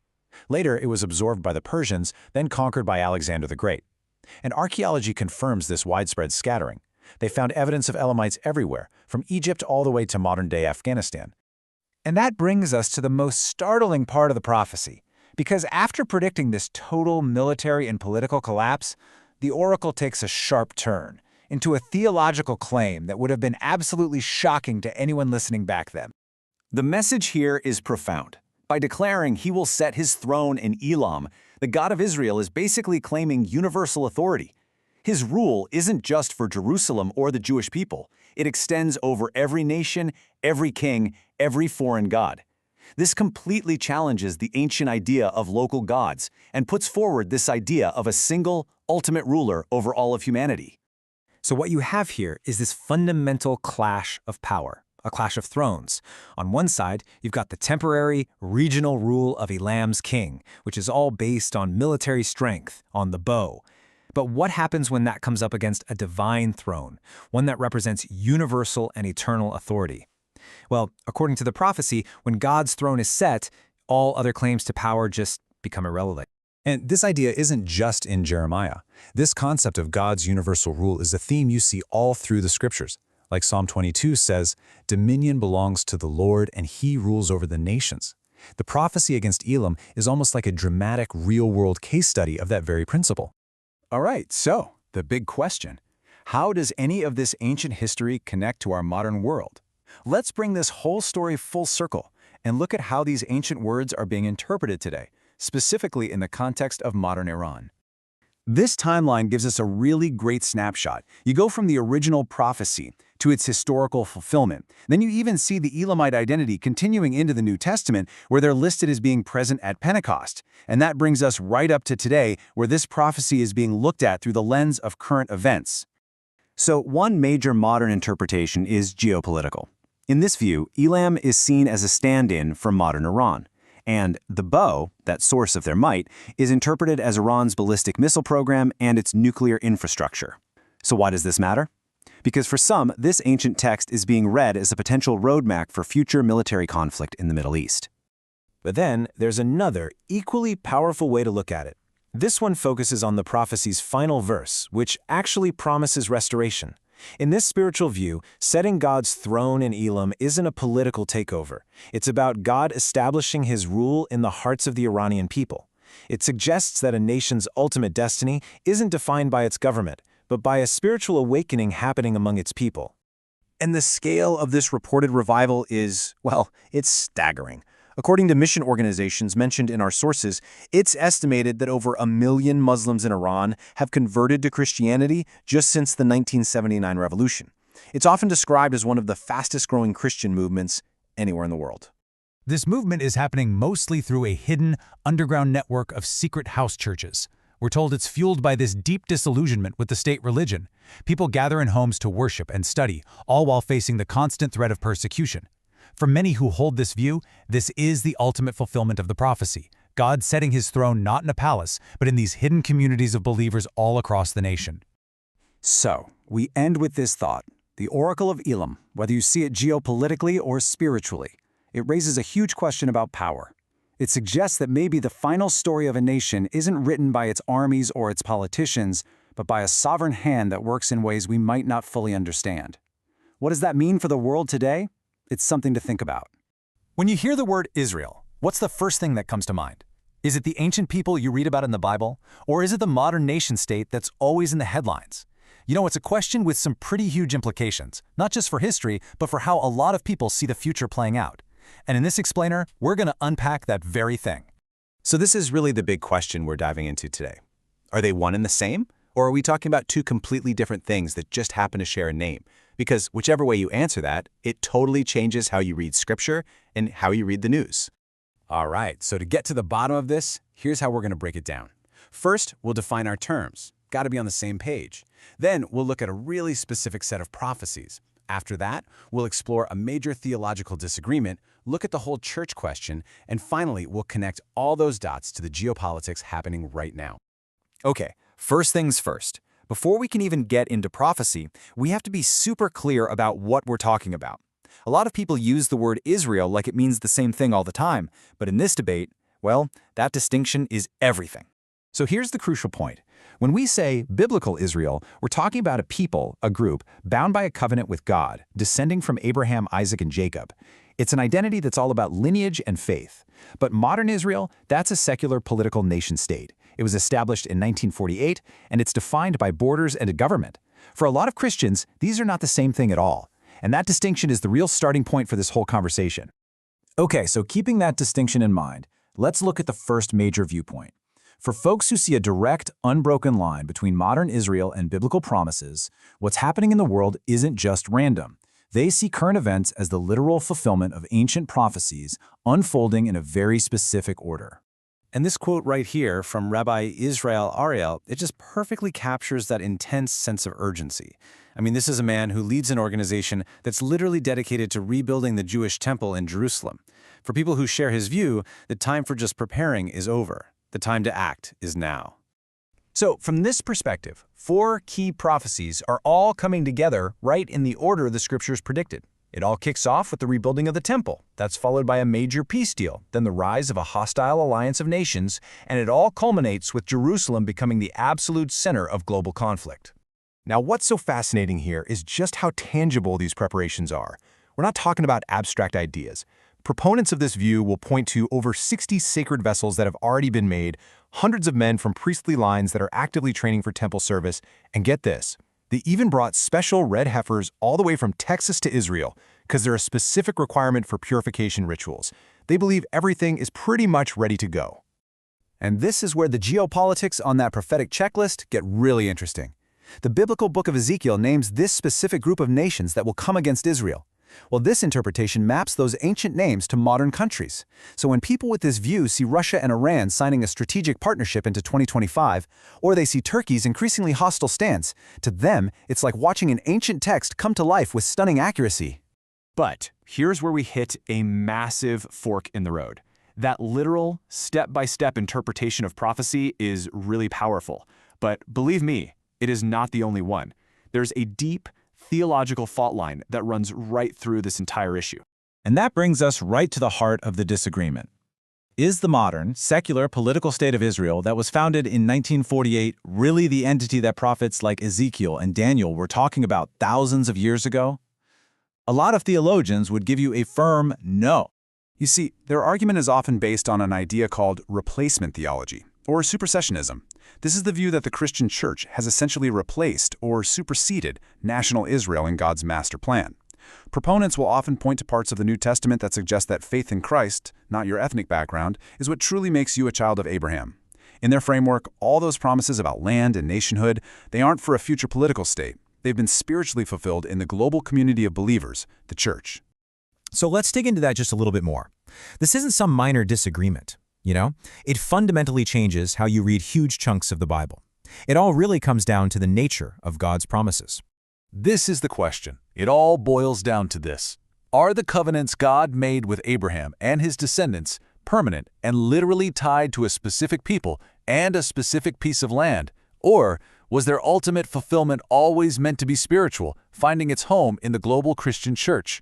Later, it was absorbed by the Persians, then conquered by Alexander the Great. And archaeology confirms this widespread scattering. They found evidence of Elamites everywhere, from Egypt all the way to modern-day Afghanistan. And that brings us to the most startling part of the prophecy, because after predicting this total military and political collapse, the oracle takes a sharp turn into a theological claim that would have been absolutely shocking to anyone listening back then. The message here is profound. By declaring He will set His throne in Elam, the God of Israel is basically claiming universal authority. His rule isn't just for Jerusalem or the Jewish people. It extends over every nation, every king, every foreign god. This completely challenges the ancient idea of local gods and puts forward this idea of a single, ultimate ruler over all of humanity. So what you have here is this fundamental clash of power, a clash of thrones. On one side, you've got the temporary, regional rule of Elam's king, which is all based on military strength, on the bow. But what happens when that comes up against a divine throne, one that represents universal and eternal authority? Well, according to the prophecy, when God's throne is set, all other claims to power just become irrelevant. And this idea isn't just in Jeremiah. This concept of God's universal rule is a theme you see all through the scriptures. Like Psalm 22 says, "Dominion belongs to the Lord, and He rules over the nations." The prophecy against Elam is almost like a dramatic, real-world case study of that very principle. All right, so the big question: how does any of this ancient history connect to our modern world? Let's bring this whole story full circle and look at how these ancient words are being interpreted today, specifically in the context of modern Iran. This timeline gives us a really great snapshot. You go from the original prophecy to its historical fulfillment. Then you even see the Elamite identity continuing into the New Testament, where they're listed as being present at Pentecost. And that brings us right up to today, where this prophecy is being looked at through the lens of current events. So one major modern interpretation is geopolitical. In this view, Elam is seen as a stand-in for modern Iran. And the bow, that source of their might, is interpreted as Iran's ballistic missile program and its nuclear infrastructure. So why does this matter? Because for some, this ancient text is being read as a potential roadmap for future military conflict in the Middle East. But then there's another, equally powerful way to look at it. This one focuses on the prophecy's final verse, which actually promises restoration. In this spiritual view, setting God's throne in Elam isn't a political takeover. It's about God establishing his rule in the hearts of the Iranian people. It suggests that a nation's ultimate destiny isn't defined by its government, but by a spiritual awakening happening among its people. And the scale of this reported revival is, well, it's staggering. According to mission organizations mentioned in our sources, it's estimated that over 1 million Muslims in Iran have converted to Christianity just since the 1979 revolution. It's often described as one of the fastest-growing Christian movements anywhere in the world. This movement is happening mostly through a hidden, underground network of secret house churches. We're told it's fueled by this deep disillusionment with the state religion. People gather in homes to worship and study, all while facing the constant threat of persecution. For many who hold this view, this is the ultimate fulfillment of the prophecy, God setting his throne not in a palace, but in these hidden communities of believers all across the nation. So, we end with this thought. The Oracle of Elam, whether you see it geopolitically or spiritually, it raises a huge question about power. It suggests that maybe the final story of a nation isn't written by its armies or its politicians, but by a sovereign hand that works in ways we might not fully understand. What does that mean for the world today? It's something to think about. When you hear the word Israel, what's the first thing that comes to mind? Is it the ancient people you read about in the Bible? Or is it the modern nation-state that's always in the headlines? You know, it's a question with some pretty huge implications, not just for history, but for how a lot of people see the future playing out. And in this explainer, we're going to unpack that very thing. So this is really the big question we're diving into today. Are they one and the same? Or are we talking about two completely different things that just happen to share a name? Because whichever way you answer that, it totally changes how you read Scripture and how you read the news. All right, so to get to the bottom of this, here's how we're going to break it down. First, we'll define our terms. Got to be on the same page. Then we'll look at a really specific set of prophecies. After that, we'll explore a major theological disagreement, look at the whole church question, and finally, we'll connect all those dots to the geopolitics happening right now. Okay, first things first. Before we can even get into prophecy, we have to be super clear about what we're talking about. A lot of people use the word Israel like it means the same thing all the time, but in this debate, well, that distinction is everything. So here's the crucial point. When we say biblical Israel, we're talking about a people, a group, bound by a covenant with God, descending from Abraham, Isaac, and Jacob. It's an identity that's all about lineage and faith. But modern Israel, that's a secular political nation-state. It was established in 1948, and it's defined by borders and a government. For a lot of Christians, these are not the same thing at all. And that distinction is the real starting point for this whole conversation. Okay, so keeping that distinction in mind, let's look at the first major viewpoint. For folks who see a direct, unbroken line between modern Israel and biblical promises, what's happening in the world isn't just random. They see current events as the literal fulfillment of ancient prophecies unfolding in a very specific order. And this quote right here from Rabbi Israel Ariel, it just perfectly captures that intense sense of urgency. I mean, this is a man who leads an organization that's literally dedicated to rebuilding the Jewish temple in Jerusalem. For people who share his view, the time for just preparing is over. The time to act is now. So from this perspective, 4 key prophecies are all coming together right in the order the scriptures predicted. It all kicks off with the rebuilding of the temple. That's followed by a major peace deal, then the rise of a hostile alliance of nations, and it all culminates with Jerusalem becoming the absolute center of global conflict. Now, what's so fascinating here is just how tangible these preparations are. We're not talking about abstract ideas. Proponents of this view will point to over 60 sacred vessels that have already been made, hundreds of men from priestly lines that are actively training for temple service, and get this, they even brought special red heifers all the way from Texas to Israel because they're a specific requirement for purification rituals. They believe everything is pretty much ready to go. And this is where the geopolitics on that prophetic checklist get really interesting. The biblical book of Ezekiel names this specific group of nations that will come against Israel. Well, this interpretation maps those ancient names to modern countries. So when people with this view see Russia and Iran signing a strategic partnership into 2025, or they see Turkey's increasingly hostile stance, to them, it's like watching an ancient text come to life with stunning accuracy. But here's where we hit a massive fork in the road. That literal, step-by-step interpretation of prophecy is really powerful. But believe me, it is not the only one. There's a deep, theological fault line that runs right through this entire issue. And that brings us right to the heart of the disagreement. Is the modern, secular political state of Israel that was founded in 1948 really the entity that prophets like Ezekiel and Daniel were talking about thousands of years ago? A lot of theologians would give you a firm no. You see, their argument is often based on an idea called replacement theology, or supersessionism. This is the view that the Christian church has essentially replaced or superseded national Israel in God's master plan. Proponents will often point to parts of the New Testament that suggest that faith in Christ, not your ethnic background, is what truly makes you a child of Abraham. In their framework, all those promises about land and nationhood, they aren't for a future political state. They've been spiritually fulfilled in the global community of believers, the church. So let's dig into that just a little bit more. This isn't some minor disagreement, you know? It fundamentally changes how you read huge chunks of the Bible. It all really comes down to the nature of God's promises. This is the question. It all boils down to this. Are the covenants God made with Abraham and his descendants permanent and literally tied to a specific people and a specific piece of land? Or was their ultimate fulfillment always meant to be spiritual, finding its home in the global Christian church?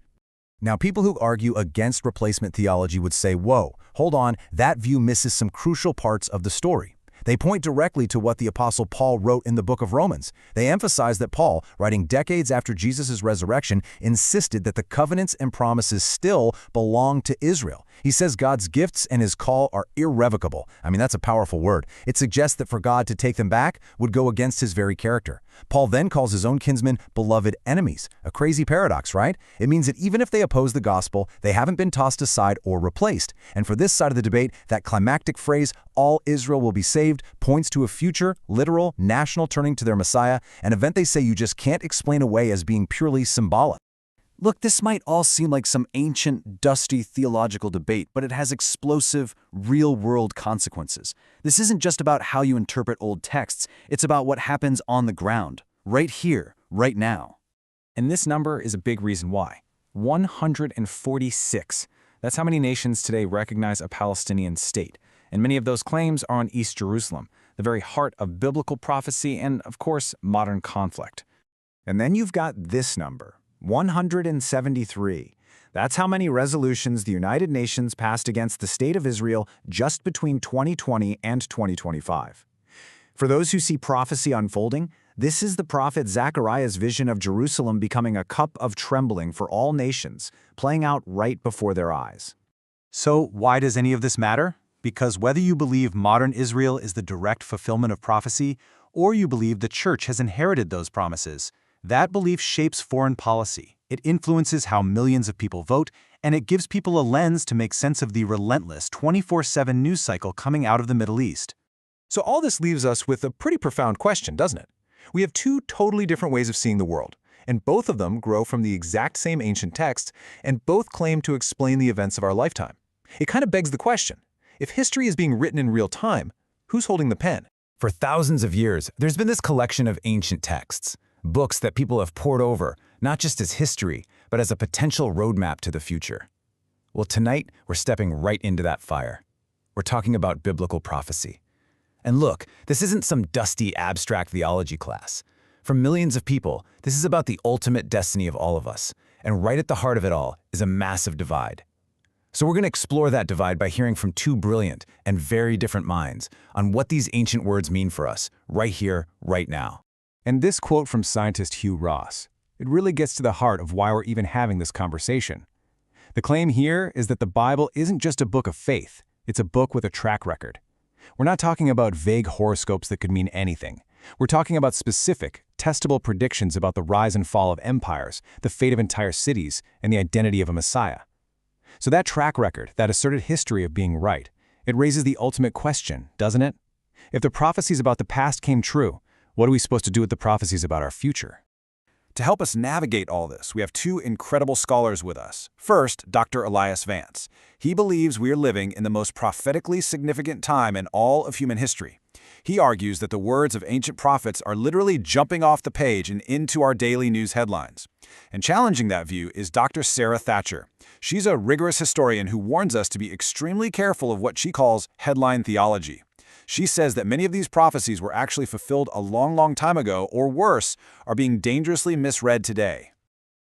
Now, people who argue against replacement theology would say, whoa, hold on, that view misses some crucial parts of the story. They point directly to what the Apostle Paul wrote in the book of Romans. They emphasize that Paul, writing decades after Jesus' resurrection, insisted that the covenants and promises still belong to Israel. He says God's gifts and his call are irrevocable. I mean, that's a powerful word. It suggests that for God to take them back would go against his very character. Paul then calls his own kinsmen beloved enemies. A crazy paradox, right? It means that even if they oppose the gospel, they haven't been tossed aside or replaced. And for this side of the debate, that climactic phrase, all Israel will be saved, points to a future, literal, national turning to their Messiah, an event they say you just can't explain away as being purely symbolic. Look, this might all seem like some ancient, dusty theological debate, but it has explosive, real-world consequences. This isn't just about how you interpret old texts, it's about what happens on the ground, right here, right now. And this number is a big reason why. 146. That's how many nations today recognize a Palestinian state. And many of those claims are on East Jerusalem, the very heart of biblical prophecy and, of course, modern conflict. And then you've got this number. 173. That's how many resolutions the United Nations passed against the State of Israel just between 2020 and 2025. For those who see prophecy unfolding, this is the prophet Zechariah's vision of Jerusalem becoming a cup of trembling for all nations, playing out right before their eyes. So why does any of this matter? Because whether you believe modern Israel is the direct fulfillment of prophecy, or you believe the church has inherited those promises, that belief shapes foreign policy. It influences how millions of people vote, and it gives people a lens to make sense of the relentless 24/7 news cycle coming out of the Middle East. So all this leaves us with a pretty profound question, doesn't it? We have two totally different ways of seeing the world, and both of them grow from the exact same ancient text, and both claim to explain the events of our lifetime. It kind of begs the question, if history is being written in real time, who's holding the pen? For thousands of years, there's been this collection of ancient texts, books that people have pored over, not just as history, but as a potential roadmap to the future. Well, tonight, we're stepping right into that fire. We're talking about biblical prophecy. And look, this isn't some dusty, abstract theology class. For millions of people, this is about the ultimate destiny of all of us, and right at the heart of it all is a massive divide. So we're going to explore that divide by hearing from two brilliant and very different minds on what these ancient words mean for us, right here, right now. And this quote from scientist Hugh Ross, it really gets to the heart of why we're even having this conversation. The claim here is that the Bible isn't just a book of faith, it's a book with a track record. We're not talking about vague horoscopes that could mean anything. We're talking about specific, testable predictions about the rise and fall of empires, the fate of entire cities, and the identity of a Messiah. So that track record, that asserted history of being right, It raises the ultimate question, doesn't it? If the prophecies about the past came true, what are we supposed to do with the prophecies about our future? To help us navigate all this, we have two incredible scholars with us. First, Dr. Elias Vance. He believes we are living in the most prophetically significant time in all of human history. He argues that the words of ancient prophets are literally jumping off the page and into our daily news headlines. And challenging that view is Dr. Sarah Thatcher. She's a rigorous historian who warns us to be extremely careful of what she calls headline theology. She says that many of these prophecies were actually fulfilled a long time ago, or worse, are being dangerously misread today.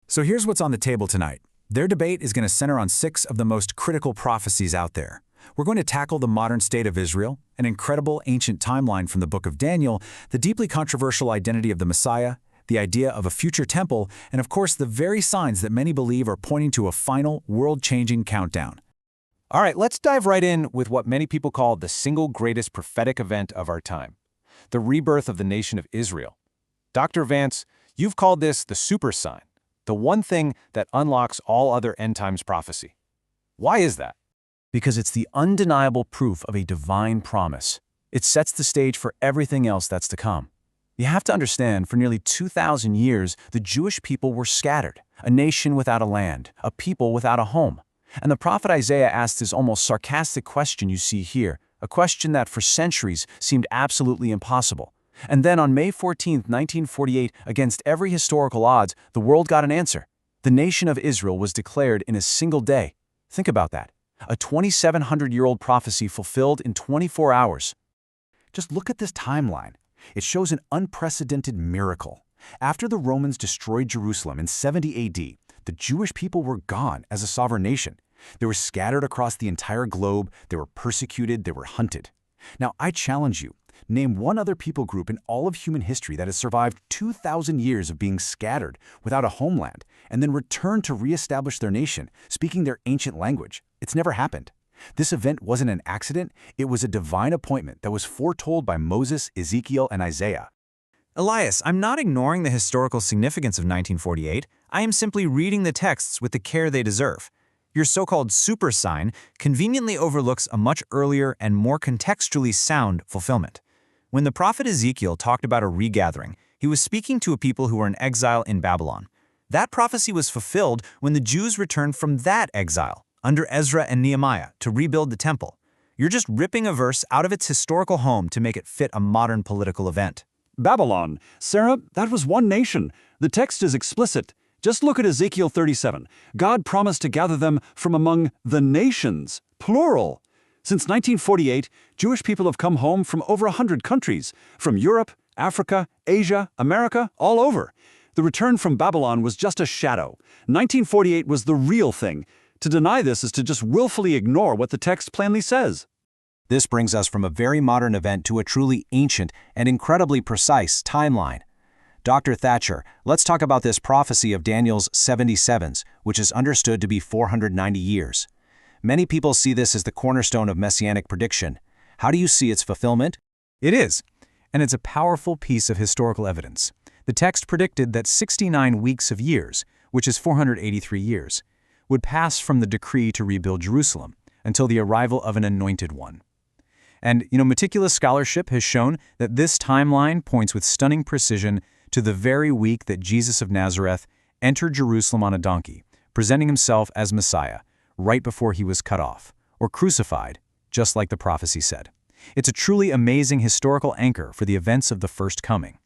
So here's what's on the table tonight. Their debate is going to center on 6 of the most critical prophecies out there. We're going to tackle the modern state of Israel, an incredible ancient timeline from the book of Daniel, the deeply controversial identity of the Messiah, the idea of a future temple, and of course the very signs that many believe are pointing to a final, world-changing countdown. All right, let's dive right in with what many people call the single greatest prophetic event of our time, the rebirth of the nation of Israel. Dr. Vance, you've called this the super sign, the one thing that unlocks all other end times prophecy. Why is that? Because it's the undeniable proof of a divine promise. It sets the stage for everything else that's to come. You have to understand, for nearly 2,000 years, the Jewish people were scattered, a nation without a land, a people without a home. And the prophet Isaiah asked this almost sarcastic question you see here, a question that for centuries seemed absolutely impossible. And then on May 14, 1948, against every historical odds, the world got an answer. The nation of Israel was declared in a single day. Think about that. A 2,700-year-old prophecy fulfilled in 24 hours. Just look at this timeline. It shows an unprecedented miracle. After the Romans destroyed Jerusalem in 70 AD, the Jewish people were gone as a sovereign nation. They were scattered across the entire globe, they were persecuted, they were hunted. Now, I challenge you, name one other people group in all of human history that has survived 2,000 years of being scattered without a homeland and then returned to reestablish their nation, speaking their ancient language. It's never happened. This event wasn't an accident, it was a divine appointment that was foretold by Moses, Ezekiel, and Isaiah. Elias, I'm not ignoring the historical significance of 1948. I am simply reading the texts with the care they deserve. Your so-called super sign conveniently overlooks a much earlier and more contextually sound fulfillment. When the prophet Ezekiel talked about a regathering, he was speaking to a people who were in exile in Babylon. That prophecy was fulfilled when the Jews returned from that exile, under Ezra and Nehemiah, to rebuild the temple. You're just ripping a verse out of its historical home to make it fit a modern political event. Babylon. Sarah, that was one nation. The text is explicit. Just look at Ezekiel 37. God promised to gather them from among the nations, plural. Since 1948, Jewish people have come home from over 100 countries, from Europe, Africa, Asia, America, all over. The return from Babylon was just a shadow. 1948 was the real thing. To deny this is to just willfully ignore what the text plainly says. This brings us from a very modern event to a truly ancient and incredibly precise timeline. Dr. Thatcher, let's talk about this prophecy of Daniel's 77s, which is understood to be 490 years. Many people see this as the cornerstone of messianic prediction. How do you see its fulfillment? It is, and it's a powerful piece of historical evidence. The text predicted that 69 weeks of years, which is 483 years, would pass from the decree to rebuild Jerusalem until the arrival of an anointed one. And, meticulous scholarship has shown that this timeline points with stunning precision to the very week that Jesus of Nazareth entered Jerusalem on a donkey, presenting himself as Messiah, right before he was cut off, or crucified, just like the prophecy said. It's a truly amazing historical anchor for the events of the first coming.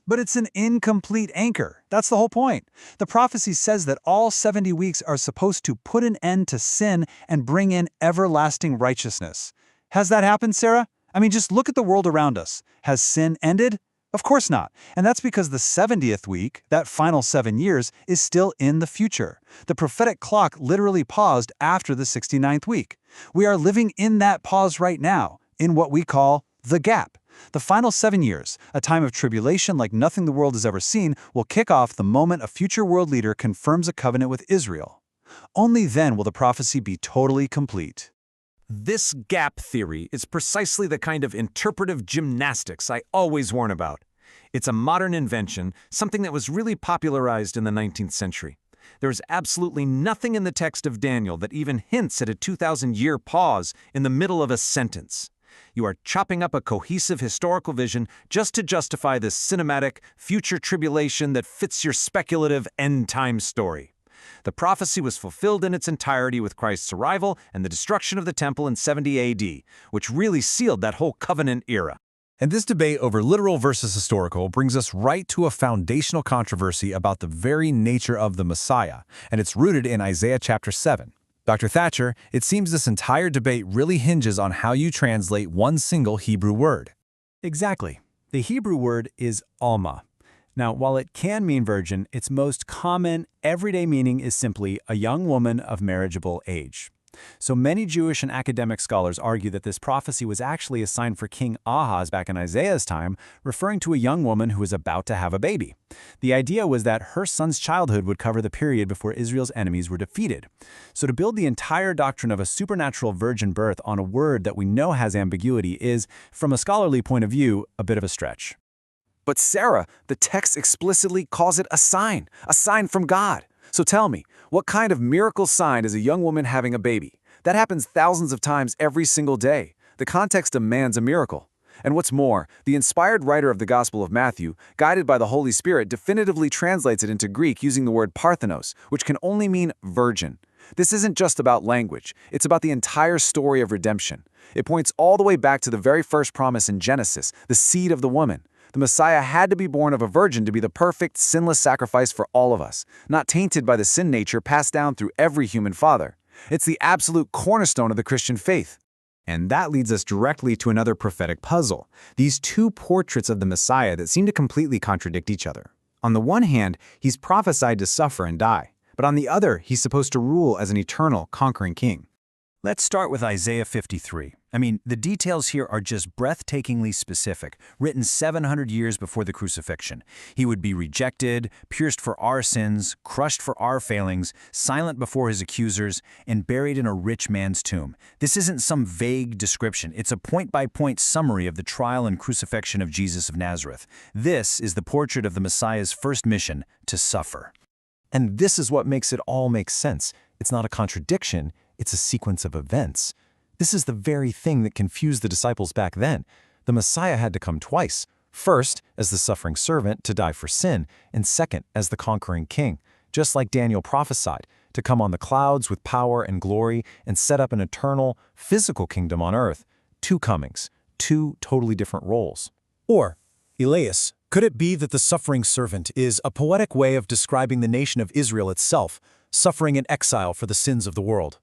But it's an incomplete anchor. That's the whole point. The prophecy says that all 70 weeks are supposed to put an end to sin and bring in everlasting righteousness. Has that happened, Sarah? I mean, just look at the world around us. Has sin ended? Of course not. And that's because the 70th week, that final 7 years, is still in the future. The prophetic clock literally paused after the 69th week. We are living in that pause right now, in what we call the gap. The final 7 years, a time of tribulation like nothing the world has ever seen, will kick off the moment a future world leader confirms a covenant with Israel. Only then will the prophecy be totally complete. This gap theory is precisely the kind of interpretive gymnastics I always warn about. It's a modern invention, something that was really popularized in the 19th century. There is absolutely nothing in the text of Daniel that even hints at a 2,000-year pause in the middle of a sentence. You are chopping up a cohesive historical vision just to justify this cinematic future tribulation that fits your speculative end-time story. The prophecy was fulfilled in its entirety with Christ's arrival and the destruction of the temple in 70 AD, which really sealed that whole covenant era. And this debate over literal versus historical brings us right to a foundational controversy about the very nature of the Messiah, and it's rooted in Isaiah chapter 7. Dr. Thatcher, it seems this entire debate really hinges on how you translate one single Hebrew word. Exactly. The Hebrew word is Alma. Now, while it can mean virgin, its most common, everyday meaning is simply a young woman of marriageable age. So many Jewish and academic scholars argue that this prophecy was actually a sign for King Ahaz back in Isaiah's time, referring to a young woman who was about to have a baby. The idea was that her son's childhood would cover the period before Israel's enemies were defeated. So to build the entire doctrine of a supernatural virgin birth on a word that we know has ambiguity is, from a scholarly point of view, a bit of a stretch. But Sarah, the text explicitly calls it a sign from God. So tell me, what kind of miracle sign is a young woman having a baby? That happens thousands of times every single day. The context demands a miracle. And what's more, the inspired writer of the Gospel of Matthew, guided by the Holy Spirit, definitively translates it into Greek using the word parthenos, which can only mean virgin. This isn't just about language, it's about the entire story of redemption. It points all the way back to the very first promise in Genesis, the seed of the woman. The Messiah had to be born of a virgin to be the perfect, sinless sacrifice for all of us, not tainted by the sin nature passed down through every human father. It's the absolute cornerstone of the Christian faith. And that leads us directly to another prophetic puzzle, these two portraits of the Messiah that seem to completely contradict each other. On the one hand, he's prophesied to suffer and die, but on the other, he's supposed to rule as an eternal, conquering king. Let's start with Isaiah 53. The details here are just breathtakingly specific, written 700 years before the crucifixion. He would be rejected, pierced for our sins, crushed for our failings, silent before his accusers, and buried in a rich man's tomb. This isn't some vague description. It's a point-by-point summary of the trial and crucifixion of Jesus of Nazareth. This is the portrait of the Messiah's first mission, to suffer. And this is what makes it all make sense. It's not a contradiction, it's a sequence of events. This is the very thing that confused the disciples back then. The Messiah had to come twice. First, as the suffering servant to die for sin, and second, as the conquering king, just like Daniel prophesied, to come on the clouds with power and glory and set up an eternal, physical kingdom on earth. Two comings, two totally different roles. Or, Elias, could it be that the suffering servant is a poetic way of describing the nation of Israel itself, suffering in exile for the sins of the world?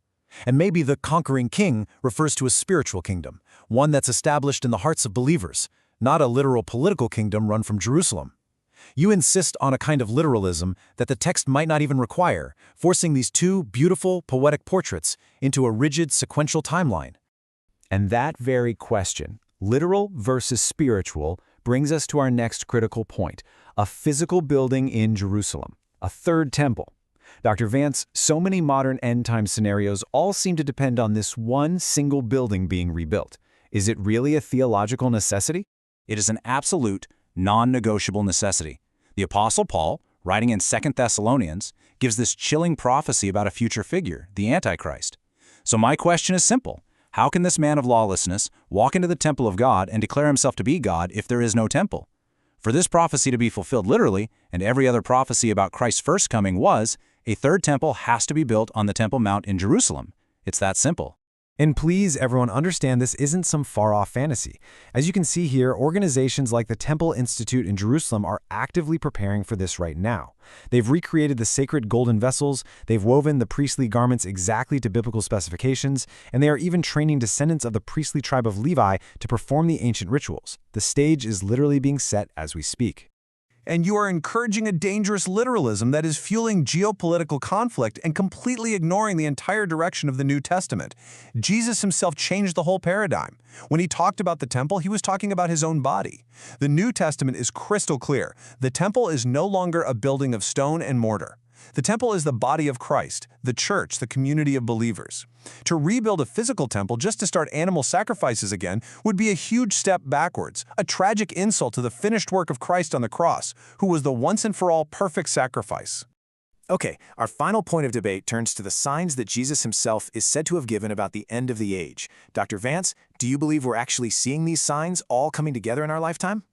And maybe the conquering king refers to a spiritual kingdom, one that's established in the hearts of believers, not a literal political kingdom run from Jerusalem. You insist on a kind of literalism that the text might not even require, forcing these two beautiful, poetic portraits into a rigid, sequential timeline. And that very question, literal versus spiritual, brings us to our next critical point, a physical building in Jerusalem, a third temple. Dr. Vance, so many modern end-time scenarios all seem to depend on this one single building being rebuilt. Is it really a theological necessity? It is an absolute, non-negotiable necessity. The Apostle Paul, writing in 2 Thessalonians, gives this chilling prophecy about a future figure, the Antichrist. So my question is simple. How can this man of lawlessness walk into the temple of God and declare himself to be God if there is no temple? For this prophecy to be fulfilled literally, and every other prophecy about Christ's first coming was, a third temple has to be built on the Temple Mount in Jerusalem. It's that simple. And please, everyone, understand this isn't some far-off fantasy. As you can see here, organizations like the Temple Institute in Jerusalem are actively preparing for this right now. They've recreated the sacred golden vessels, they've woven the priestly garments exactly to biblical specifications, and they are even training descendants of the priestly tribe of Levi to perform the ancient rituals. The stage is literally being set as we speak. And you are encouraging a dangerous literalism that is fueling geopolitical conflict and completely ignoring the entire direction of the New Testament. Jesus himself changed the whole paradigm. When he talked about the temple, he was talking about his own body. The New Testament is crystal clear. The temple is no longer a building of stone and mortar. The temple is the body of Christ, the church, the community of believers. To rebuild a physical temple just to start animal sacrifices again would be a huge step backwards, a tragic insult to the finished work of Christ on the cross, who was the once-and-for-all perfect sacrifice. Okay, our final point of debate turns to the signs that Jesus himself is said to have given about the end of the age. Dr. Vance, do you believe we're actually seeing these signs all coming together in our lifetime?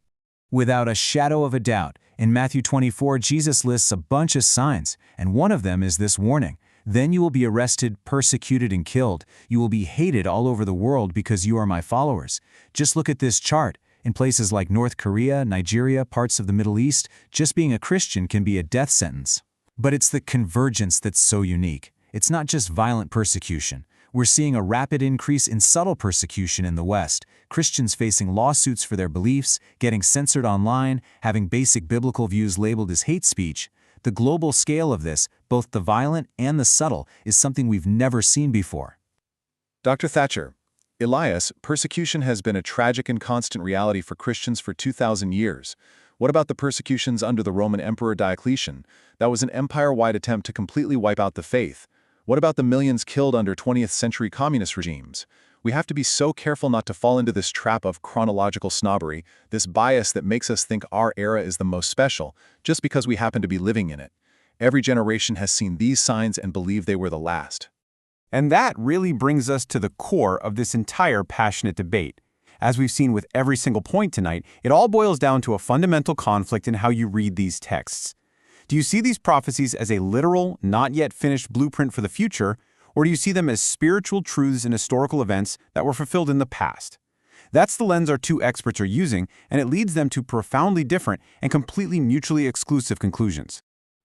Without a shadow of a doubt, in Matthew 24, Jesus lists a bunch of signs, and one of them is this warning. Then you will be arrested, persecuted, and killed. You will be hated all over the world because you are my followers. Just look at this chart. In places like North Korea, Nigeria, parts of the Middle East, just being a Christian can be a death sentence. But it's the convergence that's so unique. It's not just violent persecution. We're seeing a rapid increase in subtle persecution in the West, Christians facing lawsuits for their beliefs, getting censored online, having basic biblical views labeled as hate speech. The global scale of this, both the violent and the subtle, is something we've never seen before. Dr. Thatcher, Elias, persecution has been a tragic and constant reality for Christians for 2,000 years. What about the persecutions under the Roman Emperor Diocletian? That was an empire-wide attempt to completely wipe out the faith. What about the millions killed under 20th century communist regimes? We have to be so careful not to fall into this trap of chronological snobbery, this bias that makes us think our era is the most special, just because we happen to be living in it. Every generation has seen these signs and believed they were the last. And that really brings us to the core of this entire passionate debate. As we've seen with every single point tonight, it all boils down to a fundamental conflict in how you read these texts. Do you see these prophecies as a literal, not yet finished blueprint for the future, or do you see them as spiritual truths and historical events that were fulfilled in the past? That's the lens our two experts are using, and it leads them to profoundly different and completely mutually exclusive conclusions.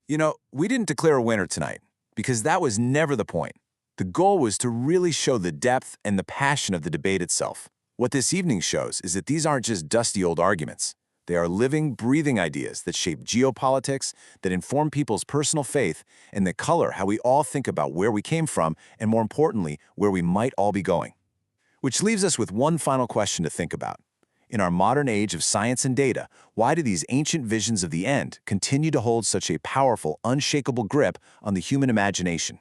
You know, we didn't declare a winner tonight, because that was never the point. The goal was to really show the depth and the passion of the debate itself. What this evening shows is that these aren't just dusty old arguments. They are living, breathing ideas that shape geopolitics, that inform people's personal faith, and that color how we all think about where we came from and, more importantly, where we might all be going. Which leaves us with one final question to think about. In our modern age of science and data, why do these ancient visions of the end continue to hold such a powerful, unshakable grip on the human imagination?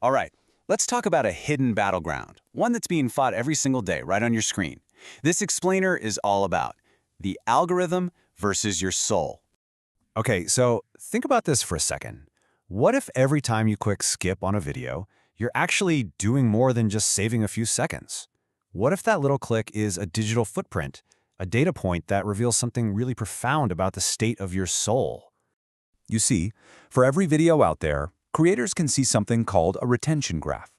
All right, let's talk about a hidden battleground, one that's being fought every single day right on your screen. This explainer is all about the algorithm versus your soul. Okay, so think about this for a second. What if every time you click skip on a video, you're actually doing more than just saving a few seconds? What if that little click is a digital footprint, a data point that reveals something really profound about the state of your soul? You see, for every video out there, creators can see something called a retention graph.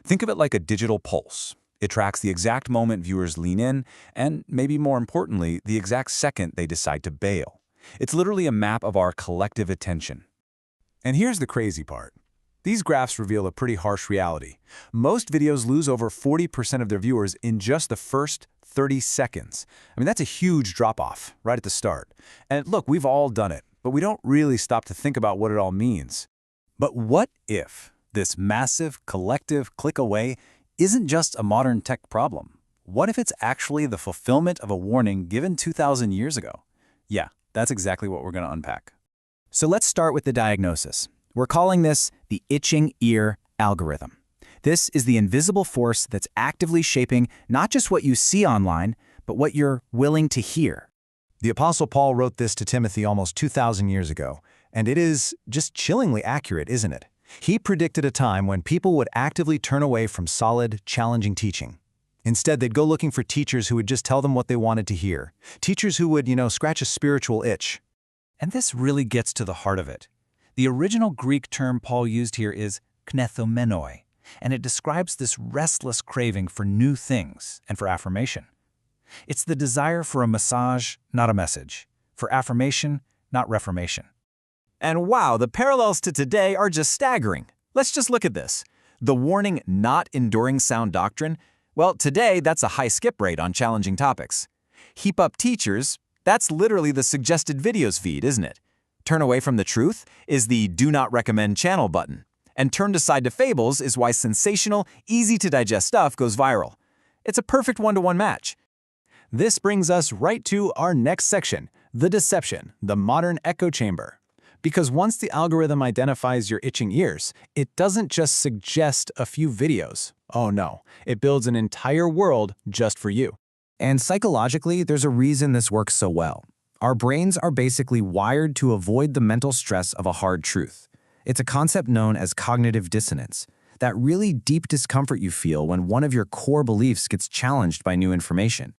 Think of it like a digital pulse. It tracks the exact moment viewers lean in, and maybe more importantly, the exact second they decide to bail. It's literally a map of our collective attention. And here's the crazy part. These graphs reveal a pretty harsh reality. Most videos lose over 40% of their viewers in just the first 30 seconds. I mean, that's a huge drop-off right at the start. And look, we've all done it, but we don't really stop to think about what it all means. But what if this massive collective click away isn't just a modern tech problem? What if it's actually the fulfillment of a warning given 2,000 years ago? Yeah, that's exactly what we're going to unpack. So let's start with the diagnosis. We're calling this the itching ear algorithm. This is the invisible force that's actively shaping not just what you see online, but what you're willing to hear. The Apostle Paul wrote this to Timothy almost 2,000 years ago, and it is just chillingly accurate, isn't it? He predicted a time when people would actively turn away from solid, challenging teaching. Instead, they'd go looking for teachers who would just tell them what they wanted to hear. Teachers who would, scratch a spiritual itch. And this really gets to the heart of it. The original Greek term Paul used here is knethomenoi, and it describes this restless craving for new things and for affirmation. It's the desire for a massage, not a message, for affirmation, not reformation. And wow, the parallels to today are just staggering. Let's just look at this. The warning not enduring sound doctrine, well, today that's a high skip rate on challenging topics. Heap up teachers, that's literally the suggested videos feed, isn't it? Turn away from the truth is the do not recommend channel button. And turn aside to fables is why sensational, easy to digest stuff goes viral. It's a perfect one-to-one match. This brings us right to our next section, the deception, the modern echo chamber. Because once the algorithm identifies your itching ears, it doesn't just suggest a few videos. Oh no, it builds an entire world just for you. And psychologically, there's a reason this works so well. Our brains are basically wired to avoid the mental stress of a hard truth. It's a concept known as cognitive dissonance, that really deep discomfort you feel when one of your core beliefs gets challenged by new information.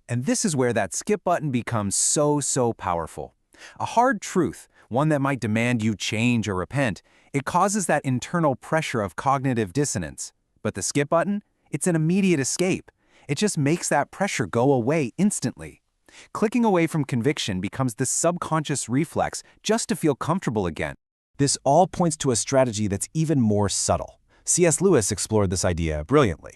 And this is where that skip button becomes so powerful. A hard truth, one that might demand you change or repent, it causes that internal pressure of cognitive dissonance. But the skip button, it's an immediate escape. It just makes that pressure go away instantly. Clicking away from conviction becomes the subconscious reflex just to feel comfortable again. This all points to a strategy that's even more subtle. C.S. Lewis explored this idea brilliantly.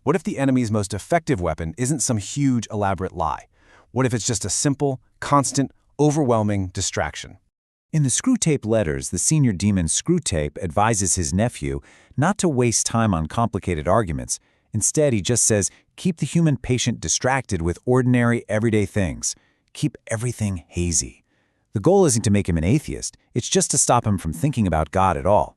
What if the enemy's most effective weapon isn't some huge, elaborate lie? What if it's just a simple, constant, overwhelming distraction? In the Screwtape Letters, the senior demon Screwtape advises his nephew not to waste time on complicated arguments. Instead, he just says, keep the human patient distracted with ordinary, everyday things. Keep everything hazy. The goal isn't to make him an atheist, it's just to stop him from thinking about God at all.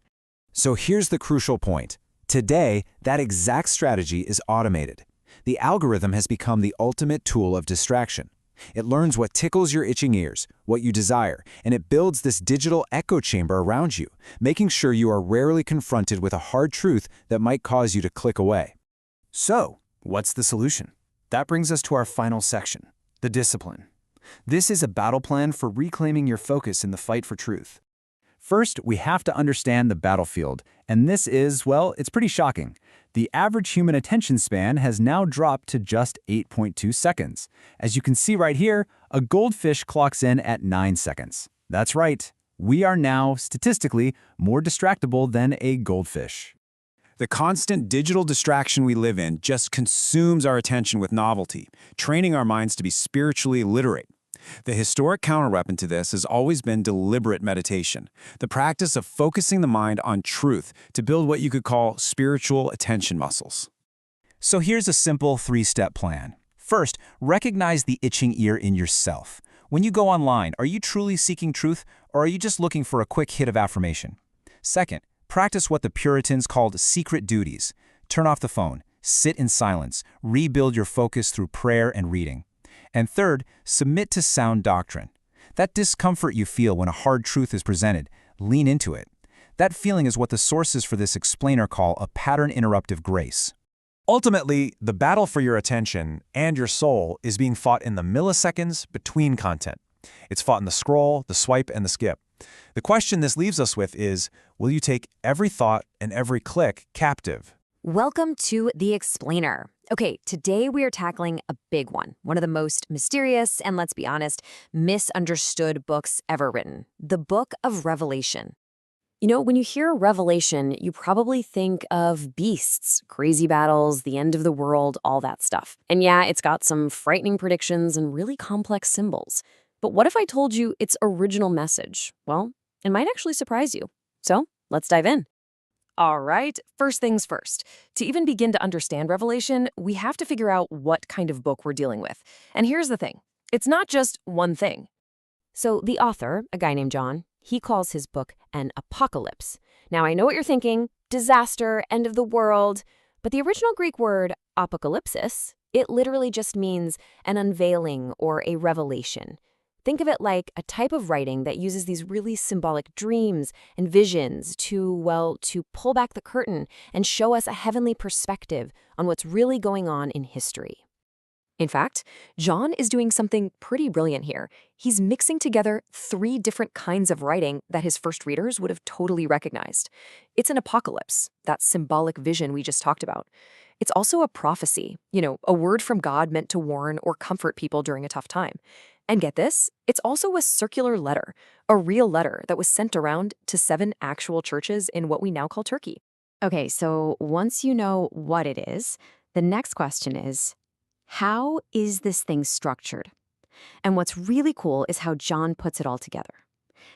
So here's the crucial point. Today, that exact strategy is automated. The algorithm has become the ultimate tool of distraction. It learns what tickles your itching ears, what you desire, and it builds this digital echo chamber around you, making sure you are rarely confronted with a hard truth that might cause you to click away. So, what's the solution? That brings us to our final section, the discipline. This is a battle plan for reclaiming your focus in the fight for truth. First, we have to understand the battlefield, and this is, well, it's pretty shocking. The average human attention span has now dropped to just 8.2 seconds. As you can see right here, a goldfish clocks in at 9 seconds. That's right, we are now, statistically, more distractible than a goldfish. The constant digital distraction we live in just consumes our attention with novelty, training our minds to be spiritually illiterate. The historic counterweapon to this has always been deliberate meditation, the practice of focusing the mind on truth to build what you could call spiritual attention muscles. So here's a simple 3-step plan. First, recognize the itching ear in yourself. When you go online, are you truly seeking truth, or are you just looking for a quick hit of affirmation? Second, practice what the Puritans called secret duties. Turn off the phone, sit in silence, rebuild your focus through prayer and reading. And third, submit to sound doctrine. That discomfort you feel when a hard truth is presented, lean into it. That feeling is what the sources for this explainer call a pattern interruptive grace. Ultimately, the battle for your attention and your soul is being fought in the milliseconds between content. It's fought in the scroll, the swipe, and the skip. The question this leaves us with is, will you take every thought and every click captive? Welcome to The Explainer. Okay, today we are tackling a big one of the most mysterious and, let's be honest, misunderstood books ever written, the Book of Revelation. You know, when you hear Revelation, you probably think of beasts, crazy battles, the end of the world, all that stuff. And yeah, it's got some frightening predictions and really complex symbols. But what if I told you its original message? Well, it might actually surprise you. So, let's dive in. All right, first things first. To even begin to understand Revelation, we have to figure out what kind of book we're dealing with. And here's the thing. It's not just one thing. So the author, a guy named John, he calls his book an apocalypse. Now, I know what you're thinking, disaster, end of the world. But the original Greek word apocalypsis, it literally just means an unveiling or a revelation. Think of it like a type of writing that uses these really symbolic dreams and visions to pull back the curtain and show us a heavenly perspective on what's really going on in history. In fact, John is doing something pretty brilliant here. He's mixing together 3 different kinds of writing that his first readers would have totally recognized. It's an apocalypse, that symbolic vision we just talked about. It's also a prophecy, a word from God meant to warn or comfort people during a tough time. And get this, it's also a circular letter, a real letter that was sent around to 7 actual churches in what we now call Turkey. Okay, so once you know what it is, the next question is, how is this thing structured? And what's really cool is how John puts it all together.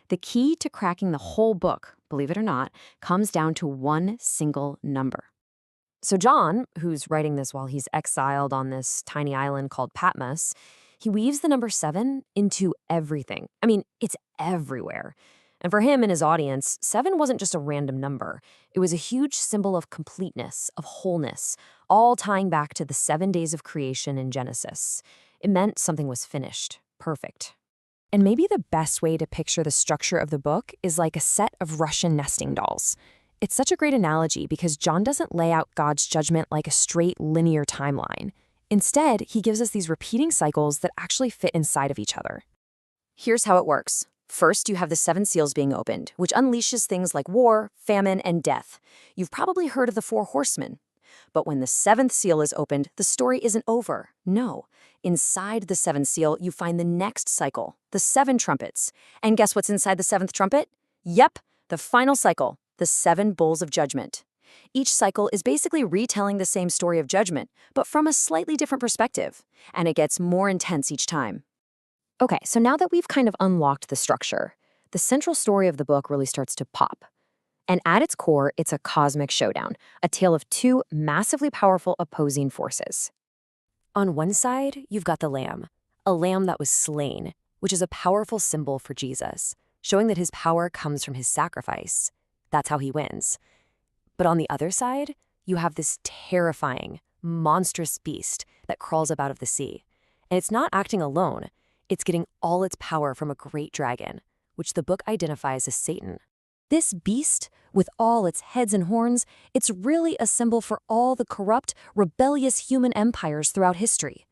The key to cracking the whole book, believe it or not, comes down to one single number. So John, who's writing this while he's exiled on this tiny island called Patmos, he weaves the number 7 into everything. I mean, it's everywhere. And for him and his audience, 7 wasn't just a random number. It was a huge symbol of completeness, of wholeness, all tying back to the 7 days of creation in Genesis. It meant something was finished, perfect. And maybe the best way to picture the structure of the book is like a set of Russian nesting dolls. It's such a great analogy because John doesn't lay out God's judgment like a straight linear timeline. Instead, he gives us these repeating cycles that actually fit inside of each other. Here's how it works. First, you have the 7 seals being opened, which unleashes things like war, famine, and death. You've probably heard of the 4 horsemen. But when the 7th seal is opened, the story isn't over. No. Inside the 7th seal, you find the next cycle, the 7 trumpets. And guess what's inside the 7th trumpet? Yep, the final cycle, the 7 bowls of judgment. Each cycle is basically retelling the same story of judgment, but from a slightly different perspective. And it gets more intense each time. Okay, so now that we've kind of unlocked the structure, the central story of the book really starts to pop. And at its core, it's a cosmic showdown, a tale of 2 massively powerful opposing forces. On one side, you've got the lamb, a lamb that was slain, which is a powerful symbol for Jesus, showing that his power comes from his sacrifice. That's how he wins. But on the other side, you have this terrifying, monstrous beast that crawls up out of the sea. And it's not acting alone. It's getting all its power from a great dragon, which the book identifies as Satan. This beast, with all its heads and horns, it's really a symbol for all the corrupt, rebellious human empires throughout history.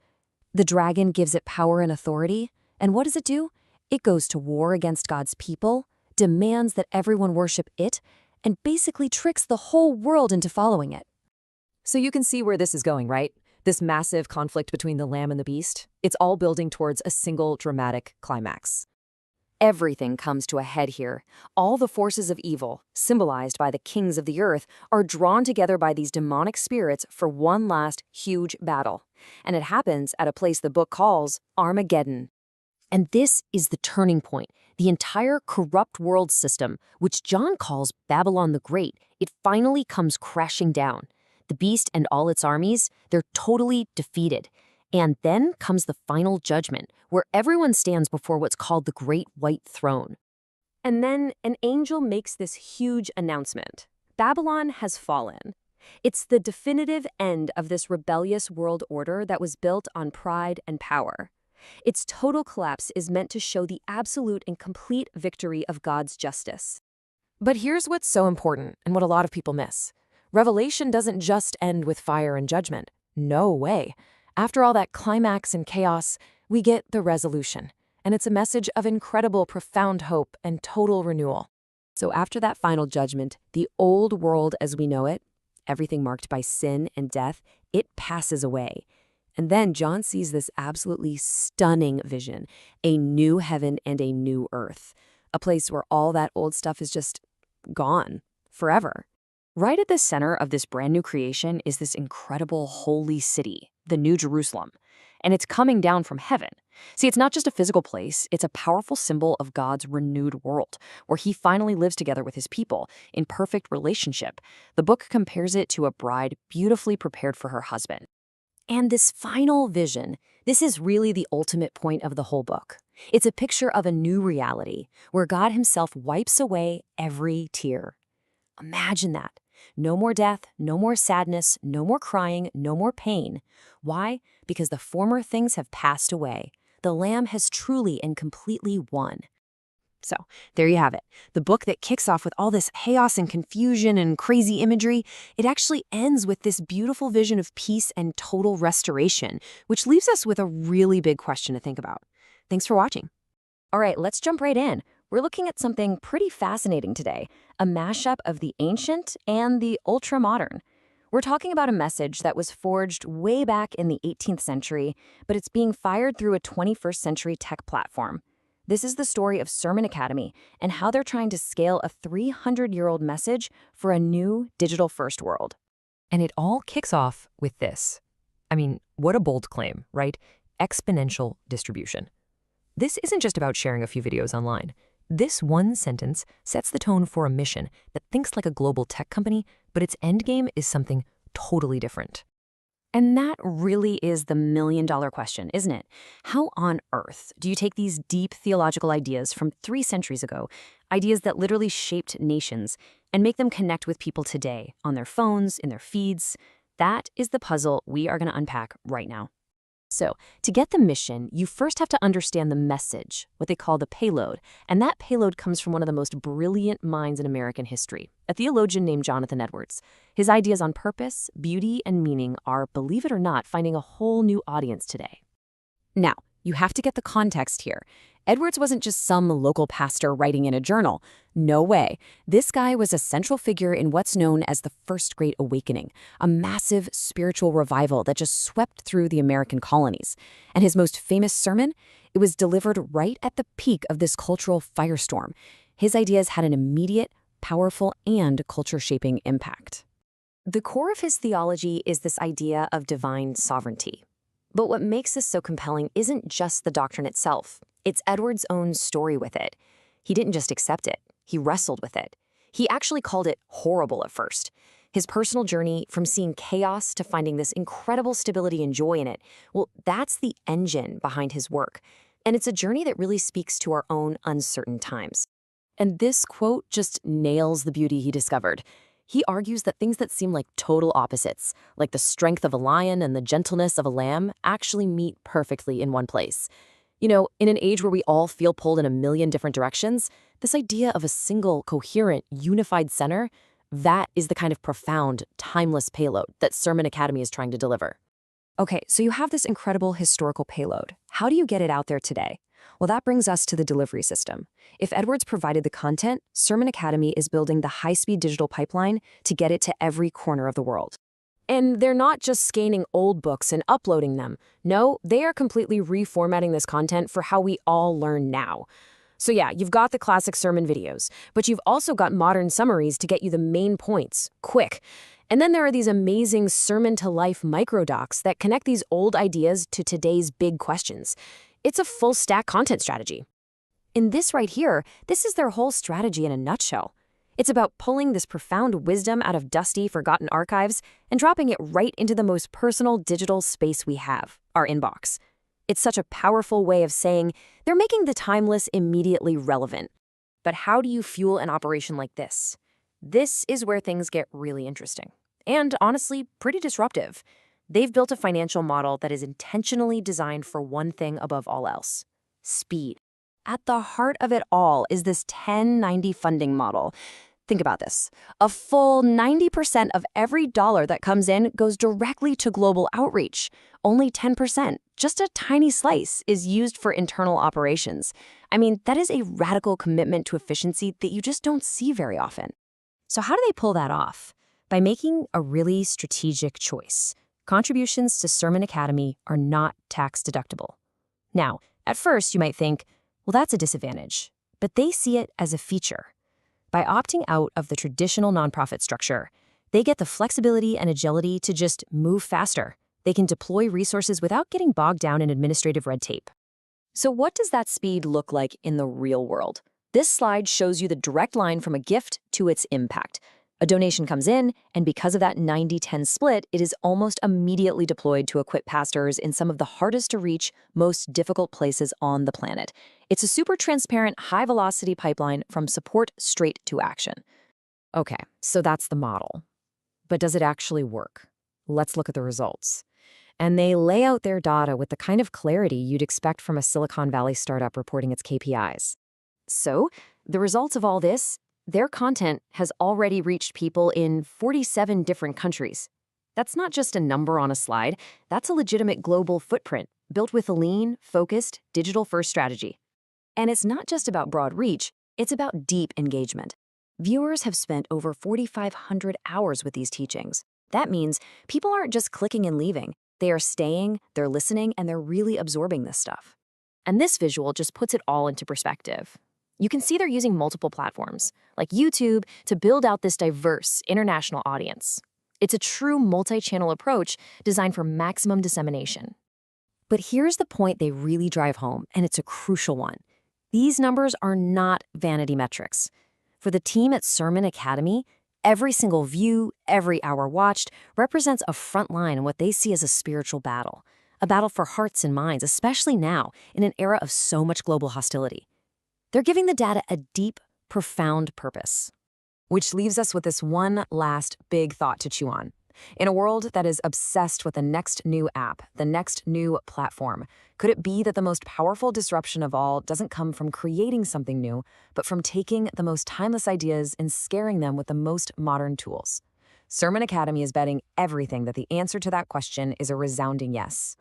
The dragon gives it power and authority, and what does it do? It goes to war against God's people, demands that everyone worship it, and basically tricks the whole world into following it. So you can see where this is going, right? This massive conflict between the lamb and the beast, it's all building towards a single dramatic climax. Everything comes to a head here. All the forces of evil, symbolized by the kings of the earth, are drawn together by these demonic spirits for one last huge battle. And it happens at a place the book calls Armageddon. And this is the turning point. The entire corrupt world system, which John calls Babylon the Great, it finally comes crashing down. The beast and all its armies, they're totally defeated. And then comes the final judgment, where everyone stands before what's called the Great White Throne. And then an angel makes this huge announcement. Babylon has fallen. It's the definitive end of this rebellious world order that was built on pride and power. Its total collapse is meant to show the absolute and complete victory of God's justice. But here's what's so important, and what a lot of people miss. Revelation doesn't just end with fire and judgment. No way. After all that climax and chaos, we get the resolution, and it's a message of incredible, profound hope and total renewal. So after that final judgment, the old world as we know it, everything marked by sin and death, it passes away. And then John sees this absolutely stunning vision, a new heaven and a new earth, a place where all that old stuff is just gone forever. Right at the center of this brand new creation is this incredible holy city, the New Jerusalem, and it's coming down from heaven. See, it's not just a physical place, it's a powerful symbol of God's renewed world, where he finally lives together with his people in perfect relationship. The book compares it to a bride beautifully prepared for her husband. And this final vision, this is really the ultimate point of the whole book. It's a picture of a new reality, where God himself wipes away every tear. Imagine that. No more death, no more sadness, no more crying, no more pain. Why? Because the former things have passed away. The Lamb has truly and completely won. So, there you have it. The book that kicks off with all this chaos and confusion and crazy imagery, it actually ends with this beautiful vision of peace and total restoration, which leaves us with a really big question to think about. Thanks for watching. All right, let's jump right in. We're looking at something pretty fascinating today, a mashup of the ancient and the ultra-modern. We're talking about a message that was forged way back in the 18th century, but it's being fired through a 21st century tech platform. This is the story of Sermon Academy and how they're trying to scale a 300-year-old message for a new digital-first world. And it all kicks off with this. I mean, what a bold claim, right? Exponential distribution. This isn't just about sharing a few videos online. This one sentence sets the tone for a mission that thinks like a global tech company, but its endgame is something totally different. And that really is the million-dollar question, isn't it? How on earth do you take these deep theological ideas from 3 centuries ago, ideas that literally shaped nations, and make them connect with people today, on their phones, in their feeds? That is the puzzle we are going to unpack right now. So, to get the mission, you first have to understand the message, what they call the payload. And that payload comes from one of the most brilliant minds in American history, a theologian named Jonathan Edwards. His ideas on purpose, beauty, and meaning are, believe it or not, finding a whole new audience today. Now, you have to get the context here. Edwards wasn't just some local pastor writing in a journal. No way. This guy was a central figure in what's known as the First Great Awakening, a massive spiritual revival that just swept through the American colonies. And his most famous sermon? It was delivered right at the peak of this cultural firestorm. His ideas had an immediate, powerful, and culture-shaping impact. The core of his theology is this idea of divine sovereignty. But what makes this so compelling isn't just the doctrine itself. It's Edwards' own story with it. He didn't just accept it. He wrestled with it. He actually called it horrible at first. His personal journey from seeing chaos to finding this incredible stability and joy in it, well, that's the engine behind his work. And it's a journey that really speaks to our own uncertain times. And this quote just nails the beauty he discovered. He argues that things that seem like total opposites, like the strength of a lion and the gentleness of a lamb, actually meet perfectly in one place. You know, in an age where we all feel pulled in a million different directions, this idea of a single, coherent, unified center, that is the kind of profound, timeless payload that Sermon Academy is trying to deliver. Okay, so you have this incredible historical payload. How do you get it out there today? Well, that brings us to the delivery system. If Edwards provided the content, Sermon Academy is building the high-speed digital pipeline to get it to every corner of the world. And they're not just scanning old books and uploading them. No, they are completely reformatting this content for how we all learn now. So yeah, you've got the classic sermon videos, but you've also got modern summaries to get you the main points, quick. And then there are these amazing sermon-to-life microdocs that connect these old ideas to today's big questions. It's a full-stack content strategy. In this right here, this is their whole strategy in a nutshell. It's about pulling this profound wisdom out of dusty, forgotten archives and dropping it right into the most personal digital space we have, our inbox. It's such a powerful way of saying they're making the timeless immediately relevant. But how do you fuel an operation like this? This is where things get really interesting. And honestly, pretty disruptive. They've built a financial model that is intentionally designed for one thing above all else: speed. At the heart of it all is this 10/90 funding model. Think about this. A full 90% of every dollar that comes in goes directly to global outreach. Only 10%, just a tiny slice, is used for internal operations. I mean, that is a radical commitment to efficiency that you just don't see very often. So how do they pull that off? By making a really strategic choice. Contributions to Sermon Academy are not tax deductible. Now, at first you might think, well, that's a disadvantage, but they see it as a feature. By opting out of the traditional nonprofit structure, they get the flexibility and agility to just move faster. They can deploy resources without getting bogged down in administrative red tape. So what does that speed look like in the real world? This slide shows you the direct line from a gift to its impact. A donation comes in, and because of that 90-10 split, it is almost immediately deployed to equip pastors in some of the hardest to reach, most difficult places on the planet. It's a super transparent, high-velocity pipeline from support straight to action. Okay, so that's the model. But does it actually work? Let's look at the results. And they lay out their data with the kind of clarity you'd expect from a Silicon Valley startup reporting its KPIs. So, the results of all this: their content has already reached people in 47 different countries. That's not just a number on a slide. That's a legitimate global footprint built with a lean, focused, digital-first strategy. And it's not just about broad reach, it's about deep engagement. Viewers have spent over 4,500 hours with these teachings. That means people aren't just clicking and leaving. They are staying, they're listening, and they're really absorbing this stuff. And this visual just puts it all into perspective. You can see they're using multiple platforms, like YouTube, to build out this diverse international audience. It's a true multi-channel approach designed for maximum dissemination. But here's the point they really drive home, and it's a crucial one. These numbers are not vanity metrics. For the team at Sermon Academy, every single view, every hour watched, represents a front line in what they see as a spiritual battle. A battle for hearts and minds, especially now, in an era of so much global hostility. They're giving the data a deep, profound purpose. Which leaves us with this one last big thought to chew on. In a world that is obsessed with the next new app, the next new platform, could it be that the most powerful disruption of all doesn't come from creating something new, but from taking the most timeless ideas and scaring them with the most modern tools? Sermon Academy is betting everything that the answer to that question is a resounding yes.